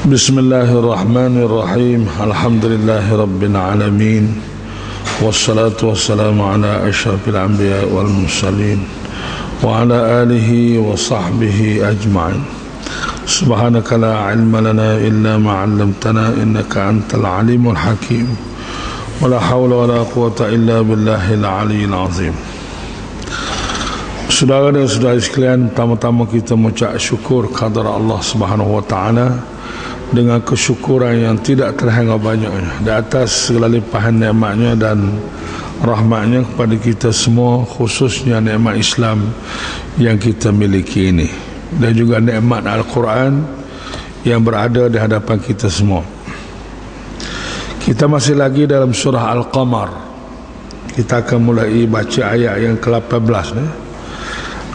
Bismillahirrahmanirrahim. Alhamdulillahirabbil alamin. Wassalatu wassalamu ala asyrafil anbiya wal mursalin wa ala alihi wa sahbihi ajma'in. Subhanaka la ilma lana illa ma 'allamtana innaka antal alimul hakim. Wa la hawla wa la quwwata illa billahil aliyyil azim. Saudara dan saudari sekalian, pertama-tama kita mengucap syukur kepada Allah Subhanahu wa taala dengan kesyukuran yang tidak terhingga banyaknya di atas segala limpahan nikmatnya dan rahmatnya kepada kita semua, khususnya nikmat Islam yang kita miliki ini, dan juga nikmat Al-Quran yang berada di hadapan kita semua. Kita masih lagi dalam surah Al-Qamar. Kita akan mulai baca ayat yang ke-18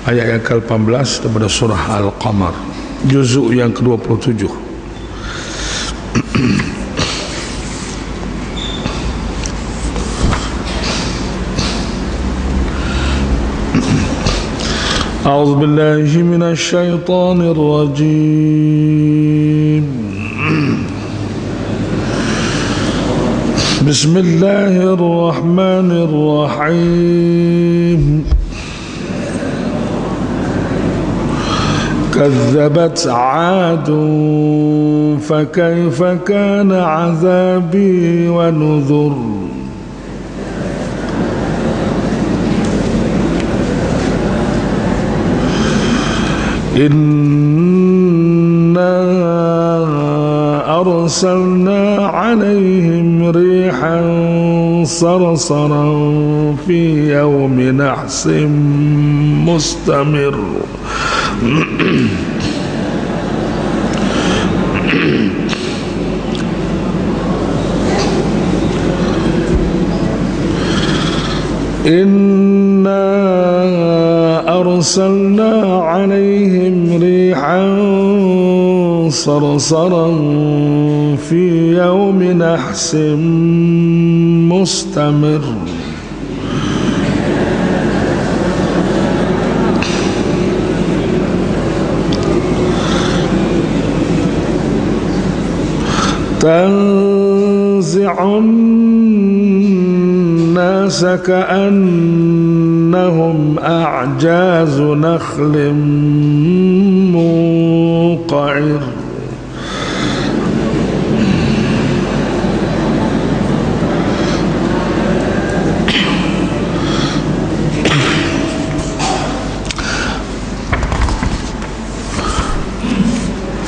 ayat yang ke-18 daripada surah Al-Qamar, juzuk yang ke-27. أعوذ بالله من الشيطان الرجيم. بسم الله الرحمن الرحيم. كذبت عاد فكيف كان عذابي ونذر. إنا أرسلنا عليهم ريحا صرصرا في يوم نحس مستمر. إنا أرسلنا عليهم ريحا صرصرا في يوم نحس مستمر. تنزع الناس كأنهم أعجاز نخل منقعر.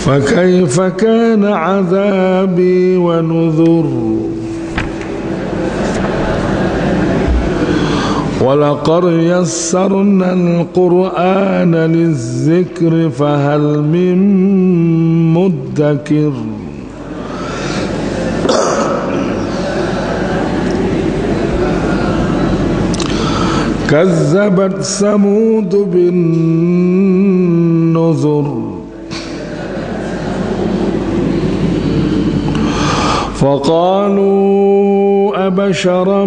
فكيف كان عذابي ونذر. ولقد يسرنا القرآن للذكر فهل من مدكر. كذبت ثمود بالنذر. فقالوا أبشرا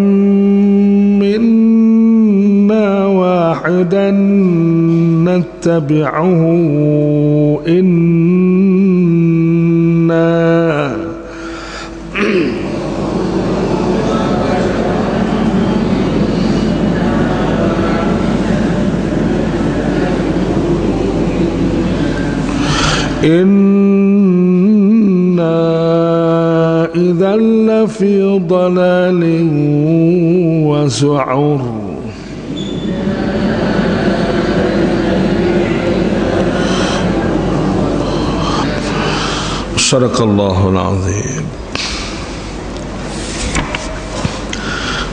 منا واحدا نتبعه إنا إذا لفي ضلال وسعر. Sadaqallahul azim.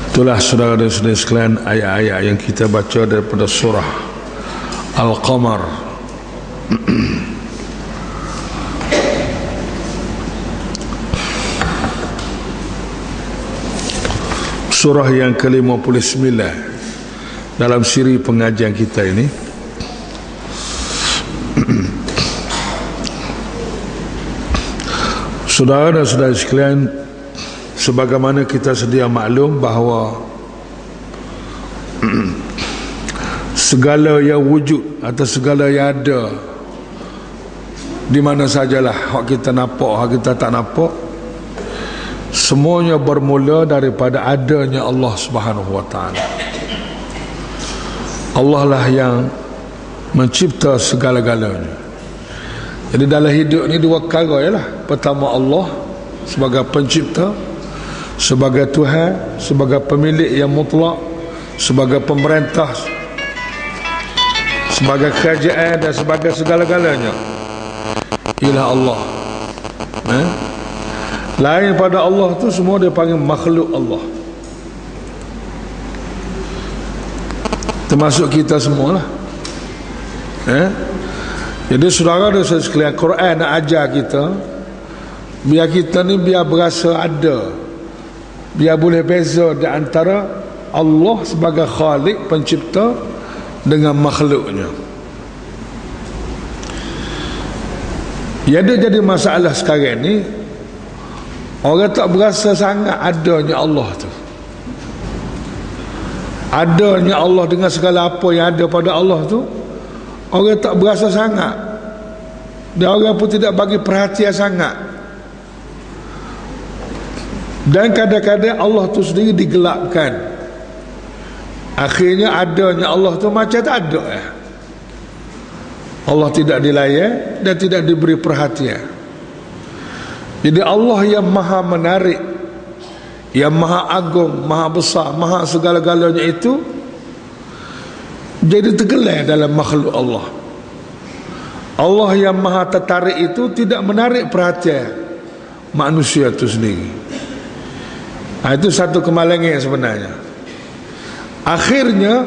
Itulah saudara dan saudari sekalian ayat-ayat yang kita baca daripada surah Al-Qamar. Surah yang ke-59 dalam siri pengajian kita ini. Saudara dan saudari sekalian, sebagaimana kita sedia maklum bahawa segala yang wujud atau segala yang ada di mana sajalah hak kita nampak, hak kita tak nampak, semuanya bermula daripada adanya Allah Subhanahu wa taala. Allah lah yang mencipta segala-galanya. Jadi dalam hidup ni dua perkara ialah. Pertama, Allah sebagai pencipta, sebagai Tuhan, sebagai pemilik yang mutlak, sebagai pemerintah, sebagai kerajaan dan sebagai segala-galanya ialah Allah. Lain pada Allah tu semua dia panggil makhluk Allah, termasuk kita semualah. Jadi saudara dan saudara sekalian, Quran nak ajar kita biar kita ni biar berasa ada, biar boleh beza di antara Allah sebagai Khalik pencipta dengan makhluknya. Yang ada jadi masalah sekarang ni, orang tak berasa sangat adanya Allah tu. Adanya Allah dengan segala apa yang ada pada Allah tu, orang tak berasa sangat. Dan orang pun tidak bagi perhatian sangat. Dan kadang-kadang Allah tu sendiri digelapkan. Akhirnya adanya Allah tu macam tak ada. Allah tidak dilayan dan tidak diberi perhatian. Jadi Allah yang maha menarik, yang maha agung, maha besar, maha segala-galanya itu jadi tergelar dalam makhluk Allah. Allah yang maha tertarik itu tidak menarik perhatian manusia itu sendiri. Itu satu kemalangan sebenarnya. Akhirnya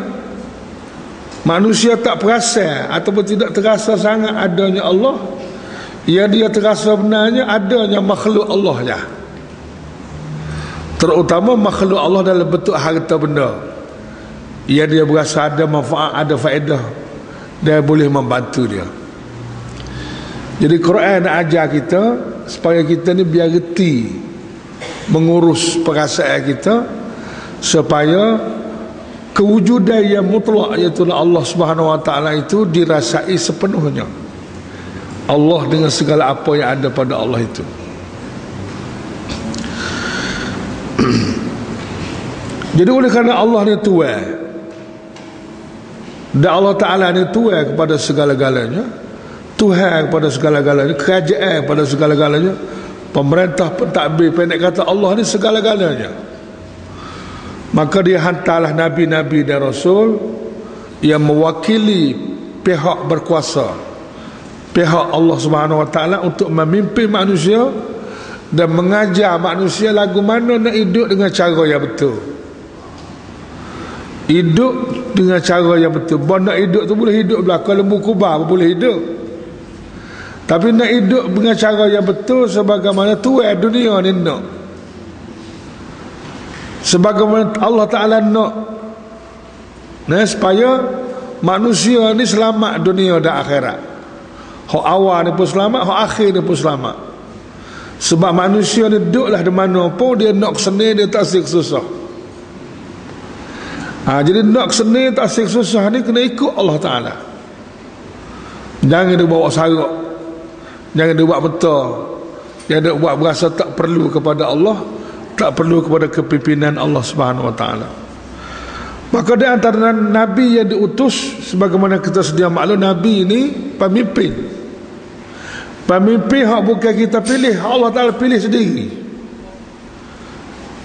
manusia tak perasa ataupun tidak terasa sangat adanya Allah. Ya, dia terasa benarnya adanya makhluk Allah ya. Terutama makhluk Allah dalam bentuk harta benda. Ya, dia berasa ada manfaat, ada faedah, dia boleh membantu dia. Jadi Quran nak ajar kita supaya kita ni biar reti mengurus perasaan kita, supaya kewujudan yang mutlak iaitu Allah Subhanahu wa taala itu dirasai sepenuhnya. Allah dengan segala apa yang ada pada Allah itu. Jadi oleh kerana Allah ni Tuhan, dan Allah Ta'ala ni Tuhan kepada segala-galanya, Tuhan kepada segala-galanya, kerajaan kepada segala-galanya, pemerintah pentadbir, pendek kata Allah ni segala-galanya. Maka dia hantarlah Nabi-Nabi dan Rasul yang mewakili pihak berkuasa, pihak Allah Subhanahu wa taala, untuk memimpin manusia dan mengajar manusia lagu mana nak hidup dengan cara yang betul. Hidup dengan cara yang betul. Bukan nak hidup tu boleh hidup belakang lembu kubah boleh hidup. Tapi nak hidup dengan cara yang betul sebagaimana Tuhan dunia ni nak. Sebagaimana Allah Ta'ala nak. Supaya manusia ni selamat dunia dan akhirat. Hak awal ni pun selamat, hak akhir ni pun selamat. Sebab manusia ni duduklah di mana pun dia nak keseni, dia tak siksa susah. Jadi nak keseni tak siksa susah ni kena ikut Allah Ta'ala. Jangan dia bawa sarap, jangan dia buat betul, jangan dia buat berasa tak perlu kepada Allah, tak perlu kepada kepimpinan Allah Subhanahu wa taala. Maka di antara Nabi yang diutus, sebagaimana kita sedia maklum, Nabi ini pemimpin. Pemimpin hak bukan kita pilih, Allah Ta'ala pilih sendiri.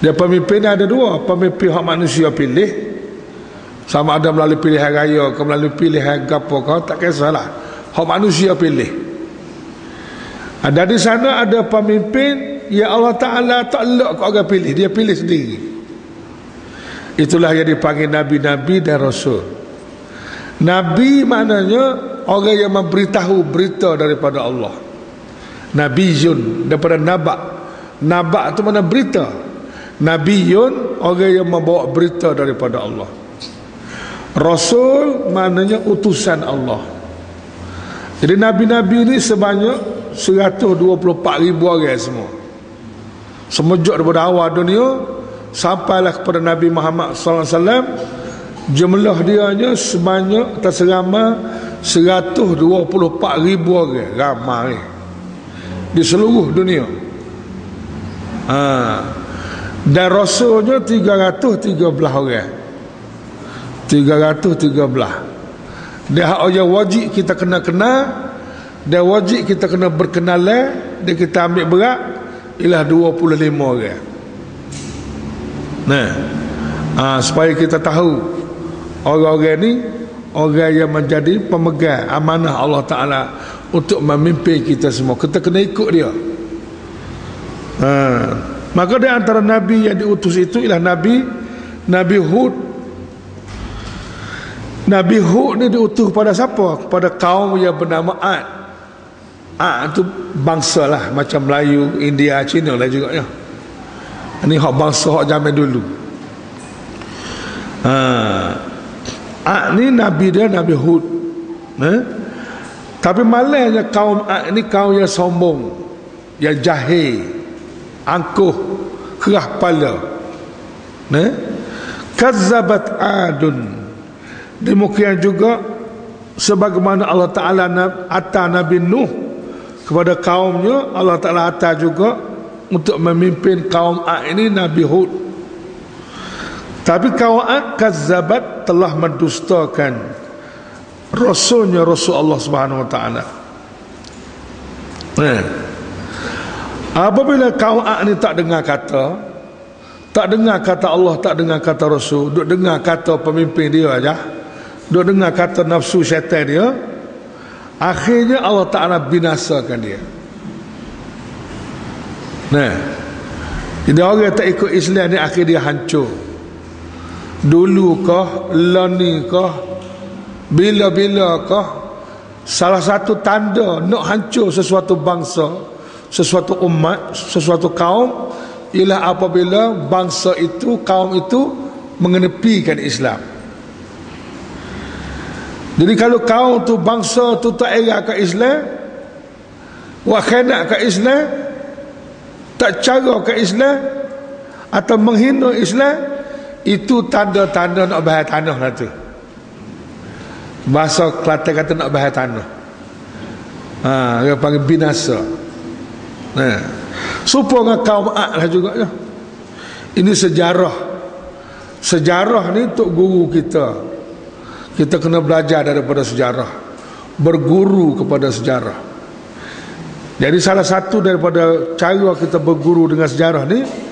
Dia pemimpin ada dua. Pemimpin hak manusia pilih, sama ada melalui pilihan raya ke melalui pilihan gapo ke, tak kisahlah, hak manusia pilih. Ada di sana ada pemimpin yang Allah Ta'ala tak elok orang pilih, dia pilih sendiri. Itulah yang dipanggil Nabi-Nabi dan Rasul. Nabi maknanya orang yang memberitahu berita daripada Allah. Nabiyun daripada nabak. Nabak itu mana berita. Nabiyun orang yang membawa berita daripada Allah. Rasul maknanya utusan Allah. Jadi Nabi-Nabi ini sebanyak 124,000 orang semua. Semenjak daripada awal dunia sampailah kepada Nabi Muhammad SAW, jumlah dia hanya sebanyak terserama 124,000 orang, ramai di seluruh dunia. Dan rasulnya 313 orang. 313. Dia wajib kita kena kenal, dia wajib kita kena berkenalan, dia kita ambil berat ialah 25 orang. Supaya kita tahu orang-orang ni orang yang menjadi pemegang amanah Allah Ta'ala untuk memimpin kita semua. Kita kena ikut dia. Maka di antara Nabi yang diutus itu ialah Nabi Hud. Nabi Hud ni diutus pada siapa? Kepada kaum yang bernama Ad. Ad tu bangsa lah, macam Melayu, India, Cina lah juga ya. Ini hak bangsa hak zaman dulu. Ad ni Nabi dia, Nabi Hud. Tapi malangnya kaum Ad ni kaum yang sombong, yang jahil, angkuh, kerah kepala. Kazzabat Adun. Demikian juga sebagaimana Allah Ta'ala atas Nabi Nuh kepada kaumnya, Allah Ta'ala atas juga untuk memimpin kaum Ad ini Nabi Hud. Tapi kaum Ad kazzabat, telah mendustakan rasulnya, Rasul Allah Subhanahu Wa Ta'ala. Apabila kaum Ad ni tak dengar kata Allah, tak dengar kata Rasul, duk dengar kata pemimpin dia aja, duk dengar kata nafsu syaitan dia, akhirnya Allah Ta'ala binasakan dia. Jadi orang tak ikut Islam ni akhir dia hancur. Dulu kah, lani kah, bila-bila kah, salah satu tanda nak hancur sesuatu bangsa, sesuatu umat, sesuatu kaum ialah apabila bangsa itu, kaum itu mengenepikan Islam. Jadi kalau kaum tu, bangsa tu tak era ke Islam, wakhianat ke Islam, tak cara ke Islam, atau menghina Islam, itu tanda-tanda nak bahaya tanah lah tu. Bahasa Kelantan kata nak bahaya tanah. Dia panggil binasa. Supaya dengan kaum Ad lah juga ya. Ini sejarah. Sejarah ni untuk guru kita. Kita kena belajar daripada sejarah, berguru kepada sejarah. Jadi salah satu daripada cara kita berguru dengan sejarah ni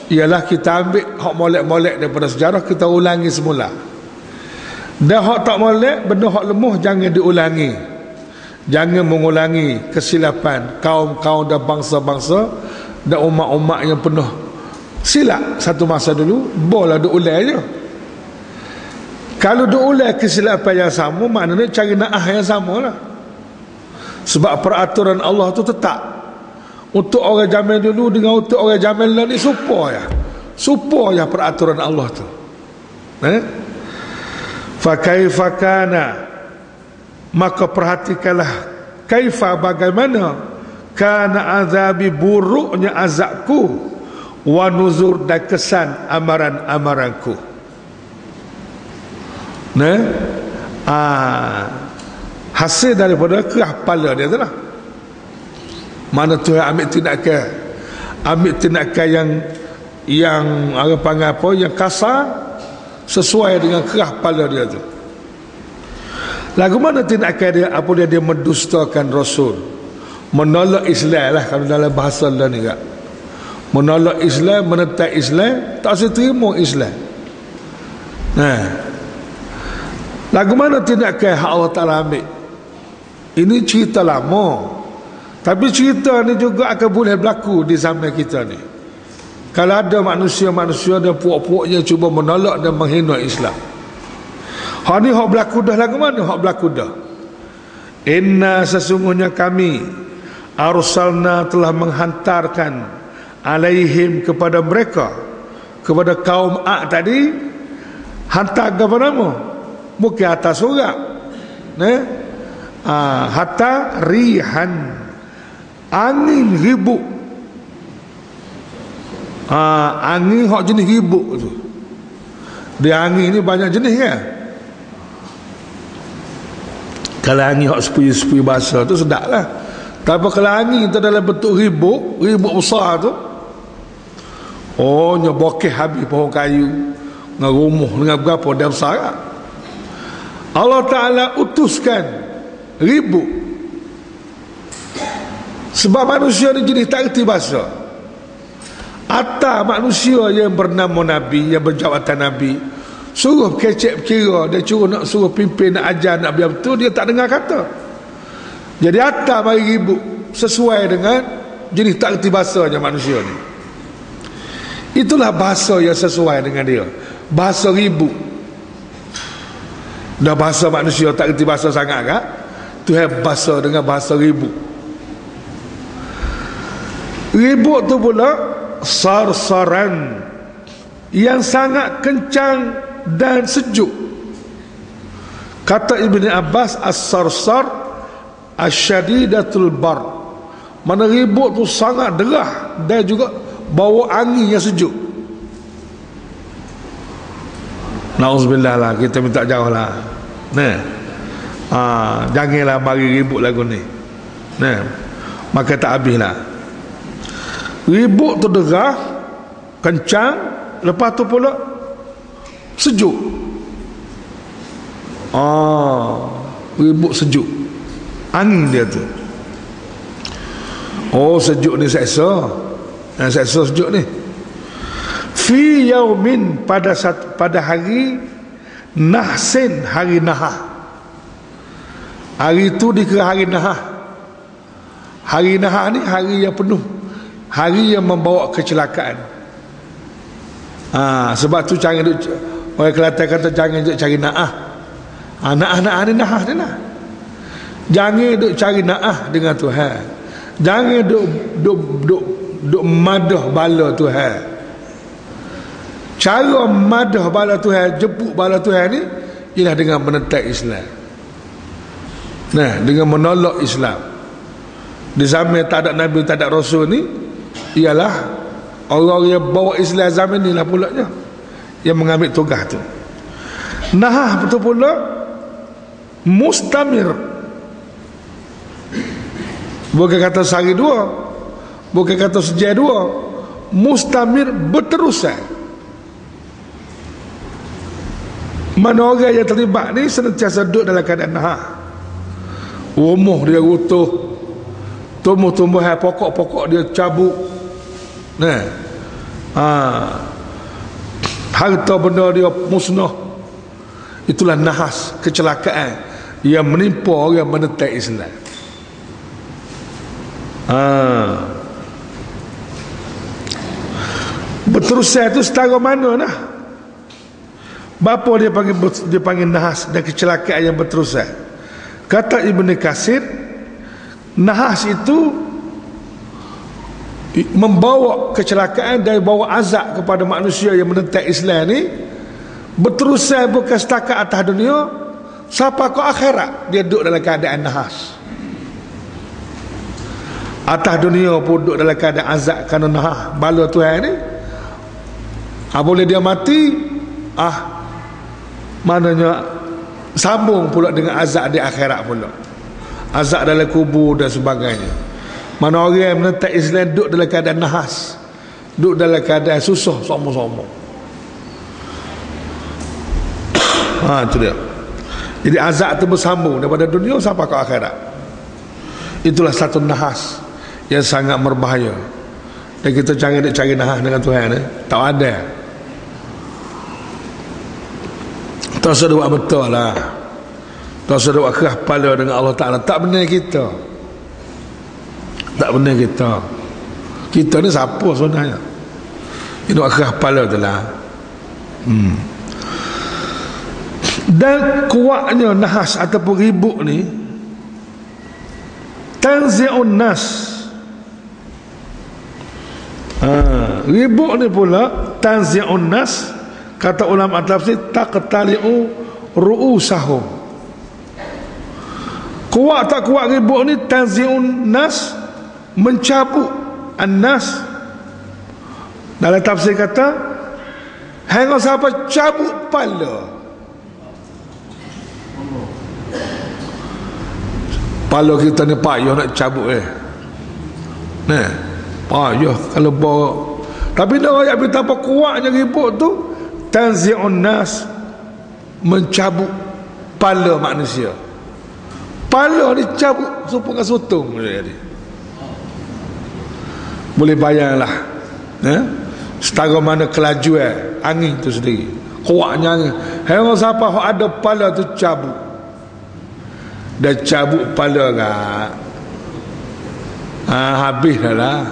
ialah kita ambil hak molek-molek daripada sejarah, kita ulangi semula. Dan hak tak molek, benda hak lemah jangan diulangi. Jangan mengulangi kesilapan kaum-kaum dan bangsa-bangsa dan umat-umat yang penuh silap satu masa dulu. Boleh diulang je. Kalau diulang kesilapan yang sama, maknanya cari naah yang sama lah. Sebab peraturan Allah tu tetap untuk orang zaman dulu dengan untuk orang zaman lain ni supaya peraturan Allah tu. Fa kaifa kana, maka perhatikanlah kaifa, bagaimana kana azabi, buruknya azabku, wa nuzur, dan kesan amaran-amaranku. Hasil daripada kerah kepala dia tu lah. Mana Tuhan ambil tindakan yang orang panggil apa, yang kasar, sesuai dengan kerah kepala dia tu. Lagu mana tindakan dia, apa dia mendustakan Rasul, menolak Islam lah kalau dalam bahasa lain ni kak. Menolak Islam, menentang Islam, tak seterima Islam. Lagu mana tindakan hak Allah Ta'ala ambil. Ini cerita lama, tapi cerita ni juga akan boleh berlaku di zaman kita ni. Kalau ada manusia-manusia dan puak-puaknya cuba menolak dan menghina Islam. Hak ni hak berlaku dah. Lagu mana hak berlaku dah? Inna, sesungguhnya kami, arsalna, telah menghantarkan, alaihim, kepada mereka, kepada kaum Ad tadi, hantar kepada nama, bukan atas surat, hatta rihan, angin ribut. Angin hak jenis ribut tu. Dia angin ni banyak jenis kan. Kelangi hak sepui-sepui bahasa tu sedap lah. Tapi kelangi tu dalam bentuk ribut besar tu, oh nya bokeh habis pohon kayu dengan rumah dengan berapa dia besar lah. Allah Ta'ala utuskan ribut sebab manusia ni jadi tak kerti bahasa. Atas manusia yang bernama Nabi, yang berjawatan Nabi, suruh kecek kira, dia suruh pimpin, nak ajar, nak biar betul, dia tak dengar kata. Jadi atas mari ribut sesuai dengan jenis tak kerti bahasanya manusia ni. Itulah bahasa yang sesuai dengan dia, bahasa ribut. Dah bahasa manusia tak kerti bahasa sangat kan, Tuhan bahasa dengan bahasa ribut. Ribut tu pula sarsaran, yang sangat kencang dan sejuk. Kata Ibn Abbas, as-sarsar asyadidatul bar, mana ribut tu sangat derah dan juga bawa angin yang sejuk. Na'udzubillah lah, kita minta jauh lah. Janganlah mari ribut lagu ni. Maka tak habis lah. Ribut tu derah, kencang, lepas tu pula sejuk. Ribut sejuk, angin dia tu. Oh, sejuk ni seksa. Seksa sejuk ni. Fi yaumin, pada hari nahsin, hari nahah. Hari tu dikira hari nahah. Hari nahah ni hari yang penuh, hari yang membawa kecelakaan. Sebab tu jangan duk, orang Kelantan kata jangan duk cari naah. Naah ni nahah ni lah. Jangan duk cari naah dengan Tuhan. Jangan duk madah bala Tuhan. Cara madah bala Tuhan, jemput bala Tuhan ni ialah dengan menentang Islam. Dengan menolak Islam. Di zaman tak ada Nabi, tak ada Rasul ni, ialah orang yang bawa Islam zaman ni lah pulaknya yang mengambil tugas tu. Nahah betul pula mustamir, bukan kata sehari dua, bukan kata sejam dua, mustamir, berterusan. Mana orang yang terlibat ni senantiasa duduk dalam keadaan nahah. Rumah dia runtuh, tumbuh-tumbuhan pokok-pokok dia cabut, harta benda dia musnah. Itulah nahas, kecelakaan yang menimpa orang menentang Islam. Berterusan itu setara mana lah. Bapa dia panggil nahas dan kecelakaan yang berterusan. Kata Ibn Katsir, nahas itu membawa kecelakaan dan bawa azab kepada manusia yang menentang Islam ni. Berterusan bukan setakat atas dunia, sampai ke akhirat dia duduk dalam keadaan nahas. Atas dunia pun duduk dalam keadaan azab kerana nahas bala Tuhan ni. Boleh dia mati, maknanya sambung pula dengan azab di akhirat pula, azab dalam kubur dan sebagainya. Mana orang yang menentang Islam duduk dalam keadaan nahas, duduk dalam keadaan susah sama-sama. Itu dia. Jadi azab itu bersambung daripada dunia sampai ke akhirat. Itulah satu nahas yang sangat berbahaya. Dan kita jangan nak cari nahas dengan Tuhan, tak ada. Tak sedar buat betul lah, tak sedar buat keras kepala dengan Allah Ta'ala. Tak benar kita, tak benar kita. Kita ni siapa sebenarnya? Ini buat keras kepala tu lah. Dan kuatnya nahas ataupun ribut ni, tanzi'un nas. Ribut ni pula tanzi'un nas, kata ulama tafsir, taqtali'u ru'usahum. Kuat tak kuat ribut ni, tanzi'un nas, mencabut an-nas. Dalam tafsir kata hang sampai cabut kepala. Kepala kita ni payah nak cabut nah, payah kalau bawa. Tapi dah ayat betapa kuatnya ribut tu. Tanzi'un nas, mencabut kepala manusia. Kepala ni cabut supaya sotung dia. Boleh bayanglah setara mana kelajuan angin tu sendiri, kuatnya angin. Hang siapa hok ada kepala tu cabut. Dah cabut kepala kan, habis dah lah.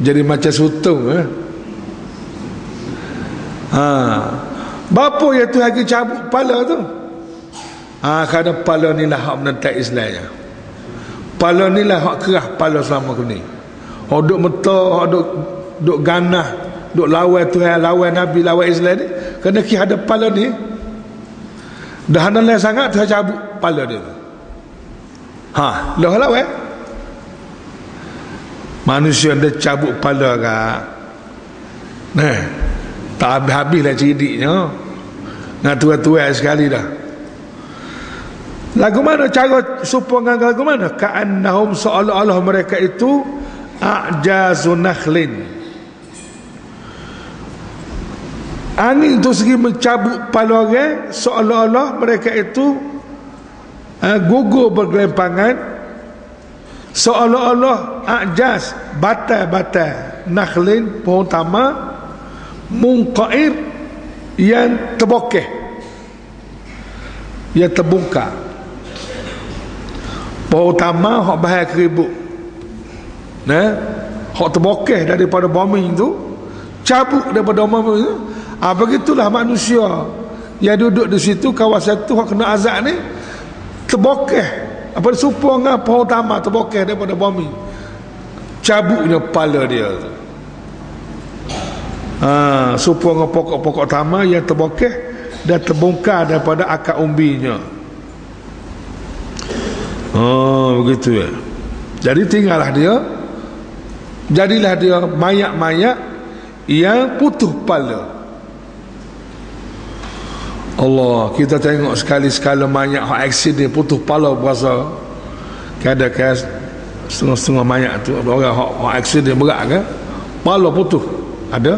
Jadi macam sotung bapa ya tu lagi cabut kepala tu. Kerana kepala ni lah hak menentang Islamnya. Kepala ni lah hak kerah kepala selama ni. Hak duk meta, hak duk ganah, duk lawan Tuhan, lawan Nabi, lawan Islam ni. Kerana ki ada kepala ni dah lain sangat, Tuhan cabut kepala dia tu. Lawan manusia dia cabut kepala kan. Tak habis-habis lah ceridiknya. Nak tua-tua sekali dah. Lagu mana cara supaya lagu mana? Ka'annahum, seolah-olah mereka itu a'jazu nakhlin. Angin tu segi mencabut kepala orang, seolah-olah mereka itu gugur bergelimpangan, seolah-olah a'jaz, batal-batal nakhlin, pohon tama, munqair, yang terbokeh, yang terbungkar. Pohon tama hak bahaya keribut, hak terbokeh daripada bombing tu, cabut daripada bombing tu. Begitulah manusia yang duduk di situ, kawasan tu hak kena azab ni, terbokeh apa supaya dengan pohon tama terbokeh daripada bombing, cabutnya kepala dia tu. Supaya dengan pokok-pokok tama yang terbokeh dan terbongkar daripada akar umbinya. Begitu ya. Jadi jadilah dia mayat-mayat yang putus kepala. Allah, kita tengok sekali-sekala mayat hak aksiden putus kepala berasa kadang-kadang setengah-setengah mayat tu orang hak aksiden berat kan, kepala putus ada.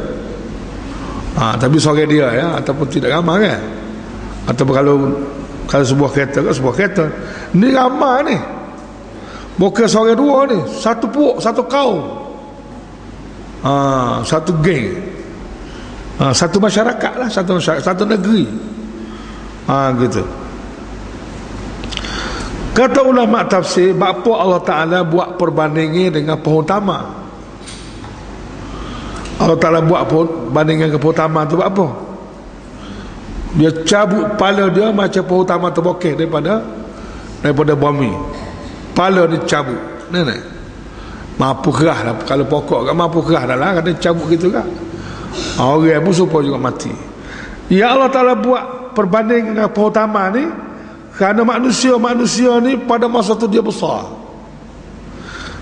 Tapi seorang dia ya, ataupun tidak ramai kan, ataupun kalau sebuah kereta ni ramai ni, bukan seorang dua ni, satu puak, satu kaum, satu geng, satu masyarakat lah, satu negeri, gitu. Kata ulama tafsir, bapa Allah Ta'ala buat perbandingan dengan pohon tama. Allah Ta'ala buat bandingan ke pohon tama tu buat apa? Dia cabut kepala dia macam pohon tama terbokeh daripada bumi. Kepala dia cabut. Mampu kerah lah. Kalau pokok kan mampu kerah dah lah, kata cabut gitu kan. Orang pun supaya juga mati. Ya Allah Ta'ala buat perbandingan dengan pohon tama ni kerana manusia ni pada masa tu dia besar.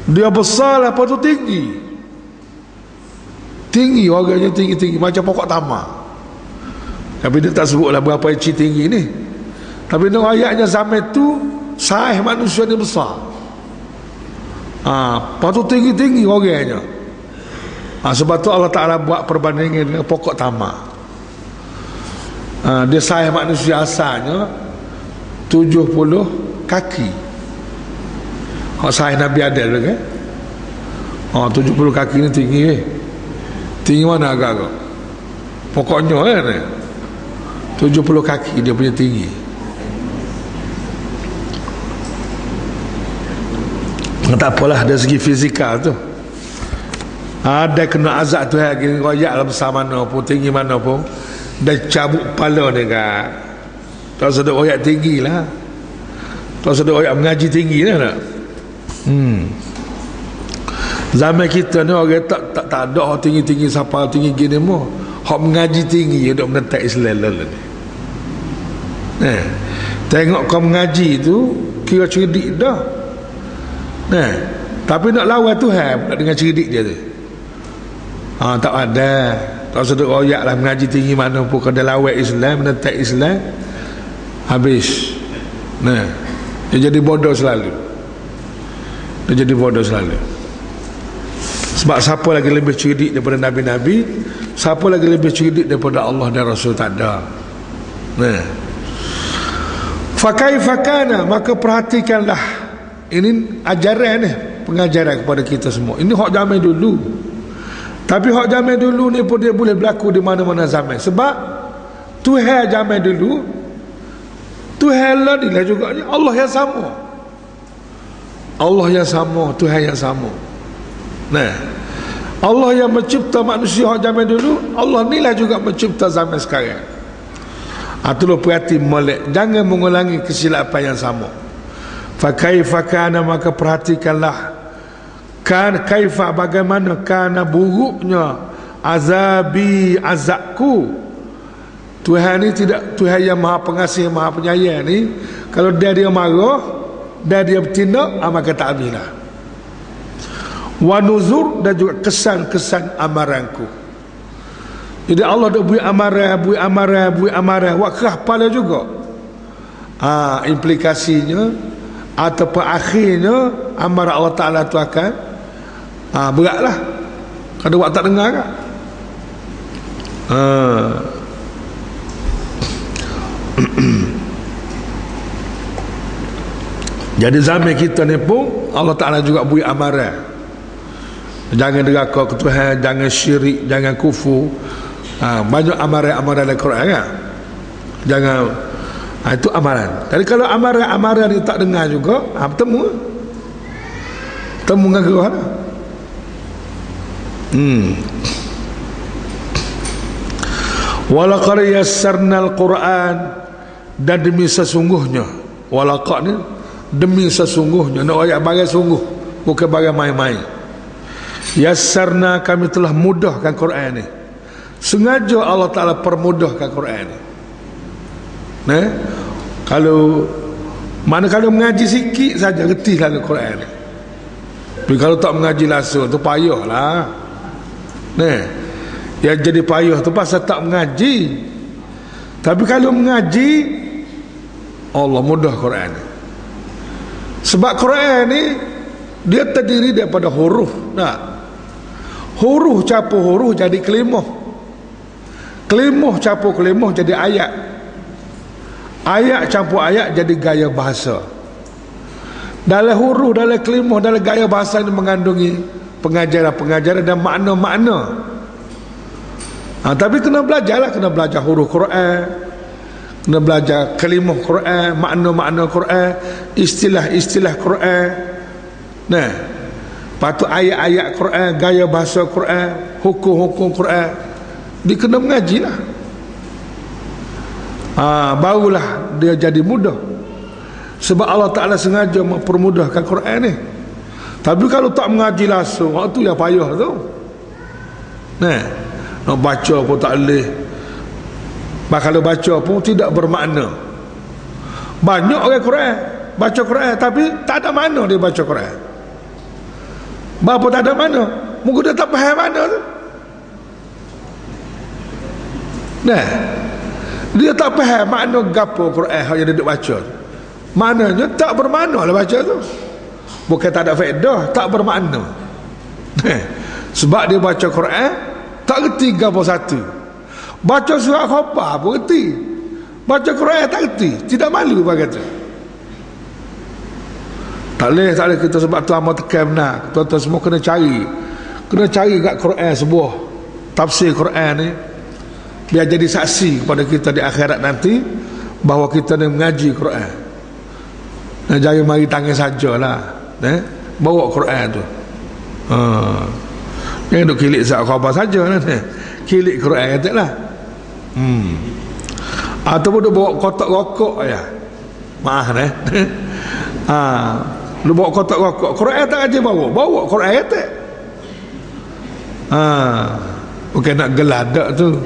Dia besar lah, lepas tu tinggi, orangnya tinggi macam pokok tama. Tapi dia tak sebutlah berapa inci tinggi ni. Tapi dalam ayatnya zaman tu saiz manusia ni besar. Lepas tu tinggi orangnya. Sebab tu Allah Ta'ala buat perbandingan dengan pokok tama. Dia saiz manusia asalnya 70 kaki. Saiz Nabi Adam kan. 70 kaki ni tinggi tinggi mana agak-agak pokoknya kan 70 kaki dia punya tinggi. Tak apalah dari segi fizikal tu, ada kena azab tu lagi royak lah besar mana pun, tinggi mana pun, dah cabut kepala dia kan. Tak sedar royak tinggi lah, tak sedar royak mengaji tinggi lah tak? Zaman kita ni orang tak ada orang tinggi-tinggi siapa tinggi gini mo. Hak mengaji tinggi dia dok menentang Islam lah ni. Tengok kau mengaji tu kira cerdik dah. Tapi nak lawan Tuhan nak dengan cerdik dia tu. Tak ada. Tak sedar royak lah mengaji tinggi mana pun kada lawan Islam, menentang Islam, habis. Dia jadi bodoh selalu. dia jadi bodoh selalu. Sebab siapa lagi lebih cerdik daripada Nabi-Nabi, siapa lagi lebih cerdik daripada Allah dan Rasul, tak ada. Nah, fakaifa kana, maka perhatikanlah, ini ajaran ni, pengajaran kepada kita semua. Ini hak zaman dulu, tapi hak zaman dulu ni pun dia boleh berlaku di mana-mana zaman. Sebab Tuhan zaman dulu, Tuhan lah ni lah juga, Allah yang sama, Allah yang sama, Tuhan yang sama. Nah, Allah yang mencipta manusia zaman dulu, Allah ni lah juga mencipta zaman sekarang. Itulah perhati molek, jangan mengulangi kesilapan yang sama. Fa kaifa kana, maka perhatikanlah, kan kaifa, bagaimana, kana buruknya, azabi, azabku. Tuhan ni tidak, Tuhan yang maha pengasih, maha penyayang ni, kalau dia marah, dia bertindak, maka tak habislah. Wa nuzur, dan juga kesan-kesan amaranku. Jadi Allah dah beri amaran, wakah pada juga. Implikasinya ataupun akhirnya amaran Allah Ta'ala tu akan beratlah kalau awak tak dengar kan. Jadi zaman kita ni pun Allah Ta'ala juga beri amaran. Jangan deraka ke Tuhan, jangan syirik, jangan kufur. Banyak amaran-amaran dalam Quran kan? Jangan, itu amaran. Jadi kalau amaran-amaran ni tak dengar juga, bertemu dengan gerak lah. Walaqad yassarnal Quran, dan demi sesungguhnya, walaqad ni demi sesungguhnya, nak ayat bagai sungguh, bukan bagai main-main. Yassarna, kami telah mudahkan Quran ni. Sengaja Allah Ta'ala permudahkan Quran ni. Nah, kalau mengaji sikit saja reti lah Quran ni. Tapi kalau tak mengaji langsung tu payahlah. Nah, yang jadi payah tu pasal tak mengaji. Tapi kalau mengaji, Allah mudah Quran ni. Sebab Quran ni dia terdiri daripada huruf. Nah, huruf campur huruf jadi kelimah, kelimah campur kelimah jadi ayat, ayat campur ayat jadi gaya bahasa. Dalam huruf, dalam kelimah, dalam gaya bahasa ini mengandungi pengajaran-pengajaran dan makna-makna. Tapi kena belajarlah, kena belajar huruf Quran, kena belajar kelimah Quran, makna-makna Quran, istilah-istilah Quran. Nah, patut ayat-ayat Quran, gaya bahasa Quran, hukum-hukum Quran, dia kena mengaji lah. Barulah dia jadi mudah. Sebab Allah Ta'ala sengaja mempermudahkan Quran ni. Tapi kalau tak mengaji langsung, waktu yang payah tu. Nah, nak baca pun tak boleh. Kalau baca pun tidak bermakna. Banyak orang Quran baca Quran, tapi tak ada makna dia baca Quran. Bapa tak ada mana, mungkin dia tak faham mana tu. Nah, dia tak faham makna gapo Quran yang dia duk baca. Maknanya tak bermakna lah baca tu. Bukan tak ada faedah, tak bermakna. Sebab dia baca Quran tak reti gapo satu. Baca surah khabar pun reti. Baca Quran tak reti, tidak malu bagi tu. Tak boleh kita sebab tu amat tekan benar. Tuan-tuan semua kena cari kat Quran sebuah tafsir Quran ni, biar jadi saksi kepada kita di akhirat nanti bahawa kita ni mengaji Quran. Nah, jangan mari tangan sajalah, bawa Quran tu. Jangan duk kilik zat khabar saja lah, kilik Quran katalah. Ataupun duk bawa kotak rokok ya. Maaf lu bawa kotak rokok, Quran tak aja bawa Quran tak. Bukan nak geladak tu,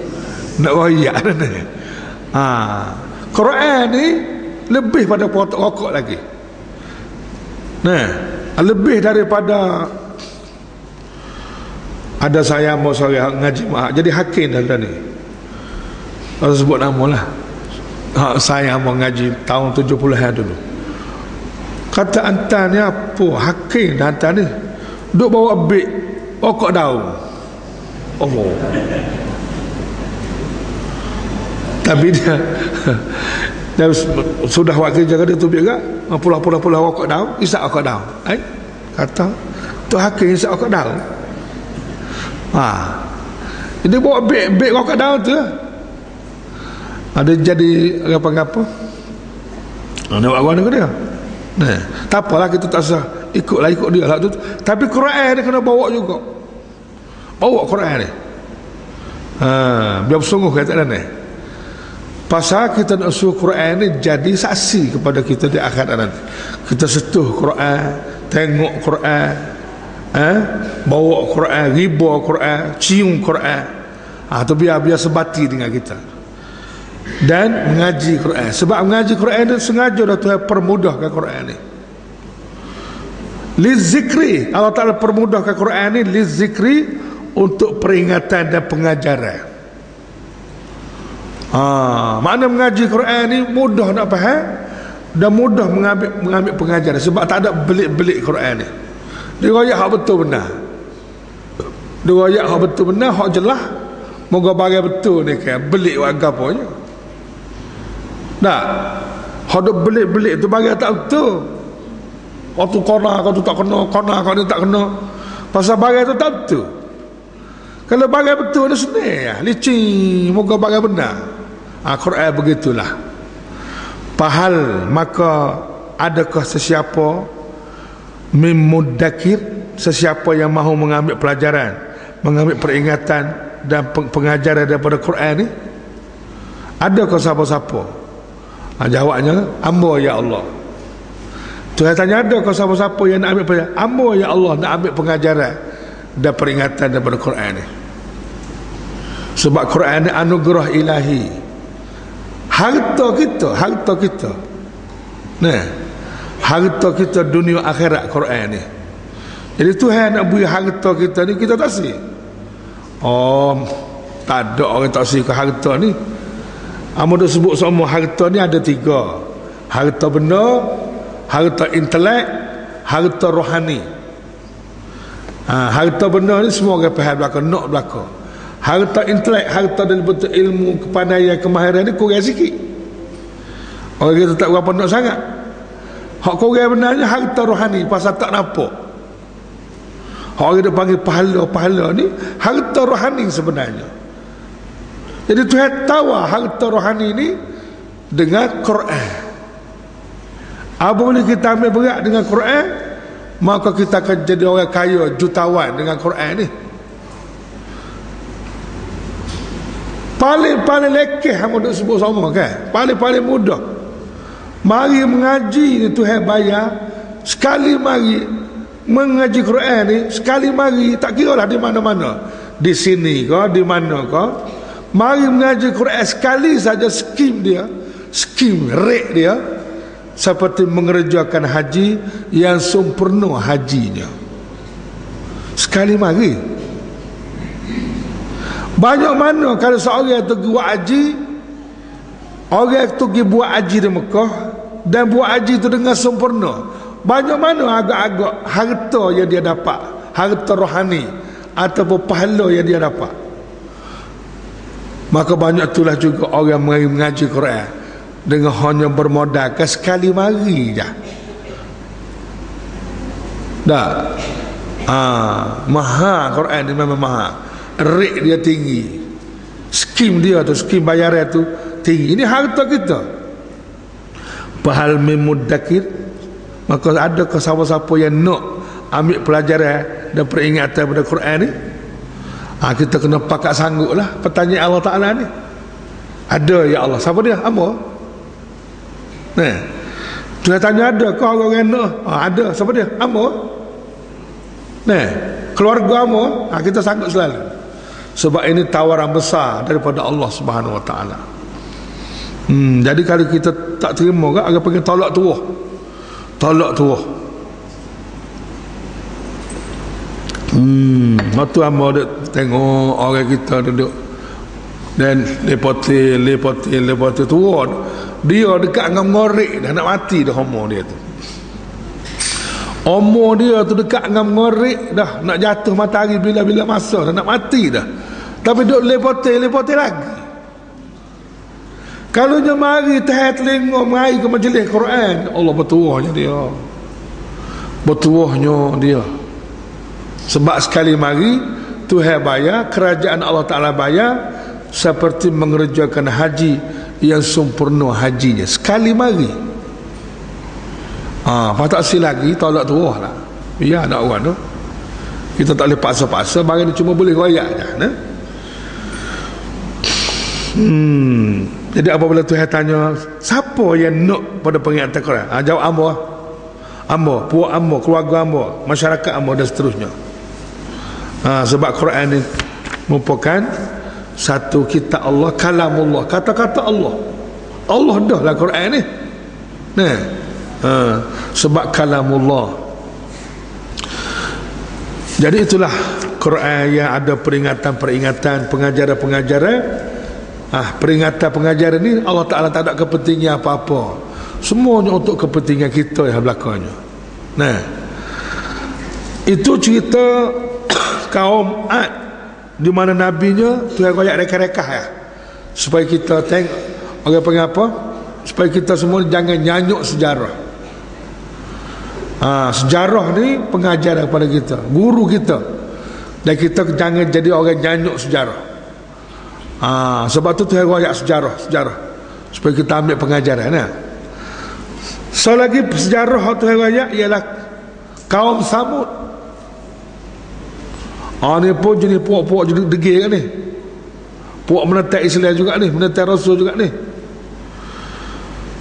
nak royak ni. Quran ni lebih pada kotak rokok lagi. Nah, lebih daripada ada saya mau ngaji jadi hakim dah ni. Kalau sebut nama lah. Saya mau ngaji tahun 70-an dulu. Kata hantar ni apa? Hakim dah hantar ni. Duk bawa beg okok daun. Allah. Tapi dia sudah buat kerja dia tu juga pulah okok daun, isap okok daun. Kata tu hakim isap okok daun. Dia bawa beg okok daun tu. Ada jadi apa-apa. Nak buat apa ke dia? Nah, tak apalah, kita tak usah ikut dia lah tu. Tapi Quran dia kena bawa juga. Bawa Quran ni. Biar bersungguh kata dia ni. Pasal kita nak suruh Quran ni jadi saksi kepada kita di akhirat nanti. Kita sentuh Quran, tengok Quran, bawa Quran, riba Quran, cium Quran. Tu biar sebati dengan kita. Dan mengaji Quran. Sebab mengaji Quran ni sengaja dah Tuhan permudahkan Quran ni. Lizikri, Allah Ta'ala permudahkan Quran ni lizikri, untuk peringatan dan pengajaran. Makna mengaji Quran ni mudah nak faham dan mudah mengambil pengajaran. Sebab tak ada belik-belik Quran ni. Dia royak hak betul benar. Dia royak hak betul benar, hak jelas. Moga bagai betul ni kan, belik agapanya. Tak, hak duk belik-belik tu bagai tak betul. Waktu kena, kau tu tak kena, kau ni tak kena. Pasal bagai tu tak betul. Kalau bagai betul dia senang, licin, moga bagai benar. Quran begitulah. Pahal maka adakah sesiapa mimudakir, sesiapa yang mahu mengambil pelajaran, mengambil peringatan dan pengajaran daripada Quran ni? Adakah siapa-siapa? Jawabnya, hamba ya Allah. Tuhan tanya, adakah siapa-siapa yang nak ambil pelajaran? Hamba ya Allah nak ambil pengajaran dan peringatan daripada Quran ni. Sebab Quran ni anugerah ilahi. Harta kita. Nah, harta kita dunia akhirat Quran ni. Jadi Tuhan nak beri harta kita ni, kita tak si. Tak ada orang tak si ke harta ni. Amun dah sebut semua harta ni ada 3. Harta benda, harta intelek, harta rohani. Harta benda ni semua orang faham belakang, nak belakang. Harta intelek, harta dalam bentuk ilmu, kepandaian, kemahiran ni kurang sikit. Orang kita tak berapa nak sangat. Hak kurang benarnya harta rohani, pasal tak nampak. Hak orang dia panggil pahala ni harta rohani sebenarnya. Jadi Tuhan tahu harta rohani ni dengan Quran. Apabila kita ambil berat dengan Quran, maka kita akan jadi orang kaya jutawan dengan Quran ni. Paling lekeh hang duk sebut sama kan. Paling mudah. Mari mengaji ni Tuhan bayar. Sekali mari mengaji Quran ni, sekali mari, tak kiralah di mana-mana. Di sini ke, di mana ke. Mari mengaji Quran sekali saja, skim rate dia seperti mengerjakan haji yang sempurna hajinya. Sekali mari. Banyak mana kalau seorang tu buat haji, orang tu pergi buat haji di Mekah dan buat haji tu dengan sempurna. Banyak mana agak-agak harta yang dia dapat, harta rohani ataupun pahala yang dia dapat. Maka banyak itulah juga orang mengaji Quran dengan hanya bermodalkan sekali mari je. Dah. Mahal Quran ni, memang mahal. Rate dia tinggi. Skim dia tu, skim bayaran tu tinggi. Ini harta kita. Pahal mimudakir, maka adakah siapa-siapa yang nak ambil pelajaran dan peringatan pada Quran ni? Kita kena pakat sanggup lah pertanyaan Allah Ta'ala ni. Ada ya Allah. Siapa dia? Apa? Nah, dia tanya ada ke orang yang nak? Ada. Siapa dia? Apa? Nah, keluarga apa? Kita sanggup selalu. Sebab ini tawaran besar daripada Allah Subhanahu Wa Ta'ala. Jadi kalau kita tak terima kan, agak panggil tolak tuah. Tolak tuah. Waktu hamba duk tengok orang kita duduk dan lepotil tua, dia dekat dengan ngorek dah nak mati dah homo dia tu. Umur dia tu dekat dengan mengorik dah, nak jatuh matahari bila-bila masa dah, nak mati dah. Tapi duk lepote lagi. Kalau dia mari tahan telinga mari ke majlis Quran, Allah bertuahnya dia. Bertuahnya dia. Sebab sekali mari Tuhan bayar, kerajaan Allah Ta'ala bayar, seperti mengerjakan haji yang sempurna hajinya. Sekali mari. Patut si lagi tolak tuah lah. Ya nak orang tu. Kita tak boleh paksa-paksa, barang ni cuma boleh royak je. Jadi apabila Tuhan tanya, siapa yang nak pada peringatan Quran? Jawab Amba, puak Amba, keluarga Amba, masyarakat Amba dan seterusnya. Sebab Quran ni merupakan satu kitab Allah, kalamullah, kata-kata Allah. Allah dah lah Quran ni. Sebab kalamullah. Jadi itulah Quran yang ada peringatan-peringatan, pengajaran-pengajaran. Peringatan-pengajaran ni Allah Ta'ala tak ada kepentingan apa-apa, semuanya untuk kepentingan kita yang belakangnya. Itu cerita kaum Ad, di mana nabinya Tuhan royak rekah-rekah ya, supaya kita tengok orang panggil apa, supaya kita semua jangan nyanyuk sejarah. Sejarah ni pengajaran kepada kita, guru kita, dan kita jangan jadi orang nyanyuk sejarah. Sebab tu Tuhan royak sejarah supaya kita ambil pengajaran. Lagi sejarah Tuhan royak ialah kaum Samud. Ni pun jenis puak-puak jadi degil kan ni, puak menentang Islam juga ni, menentang Rasul juga ni.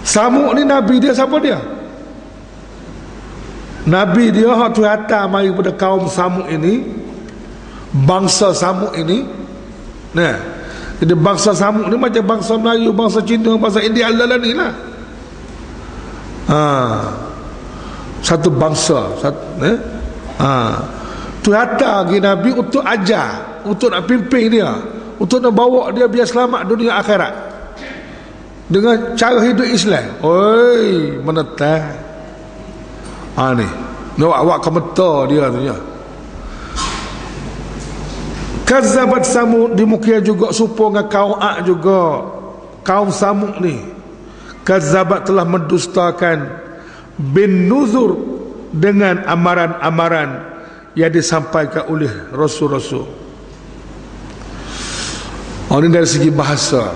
Samud ni nabi dia siapa dia? Nabi dia hak tu hantar mari kepada kaum Samud ini, bangsa Samud ini. Jadi bangsa Samud ni macam bangsa Melayu, bangsa Cina, bangsa India ni lah. Satu bangsa, tu hantar lagi Nabi untuk ajar, untuk nak pimpin dia, untuk nak bawa dia biar selamat dunia akhirat dengan cara hidup Islam. Menentang ni awak kementar dia tu ya. Kazzabat Samud, demikian juga serupa dengan kaum Ad juga. Kaum Samud ni kazzabat telah mendustakan bin nuzur, dengan amaran-amaran yang disampaikan oleh Rasul-Rasul. Ini dari segi bahasa.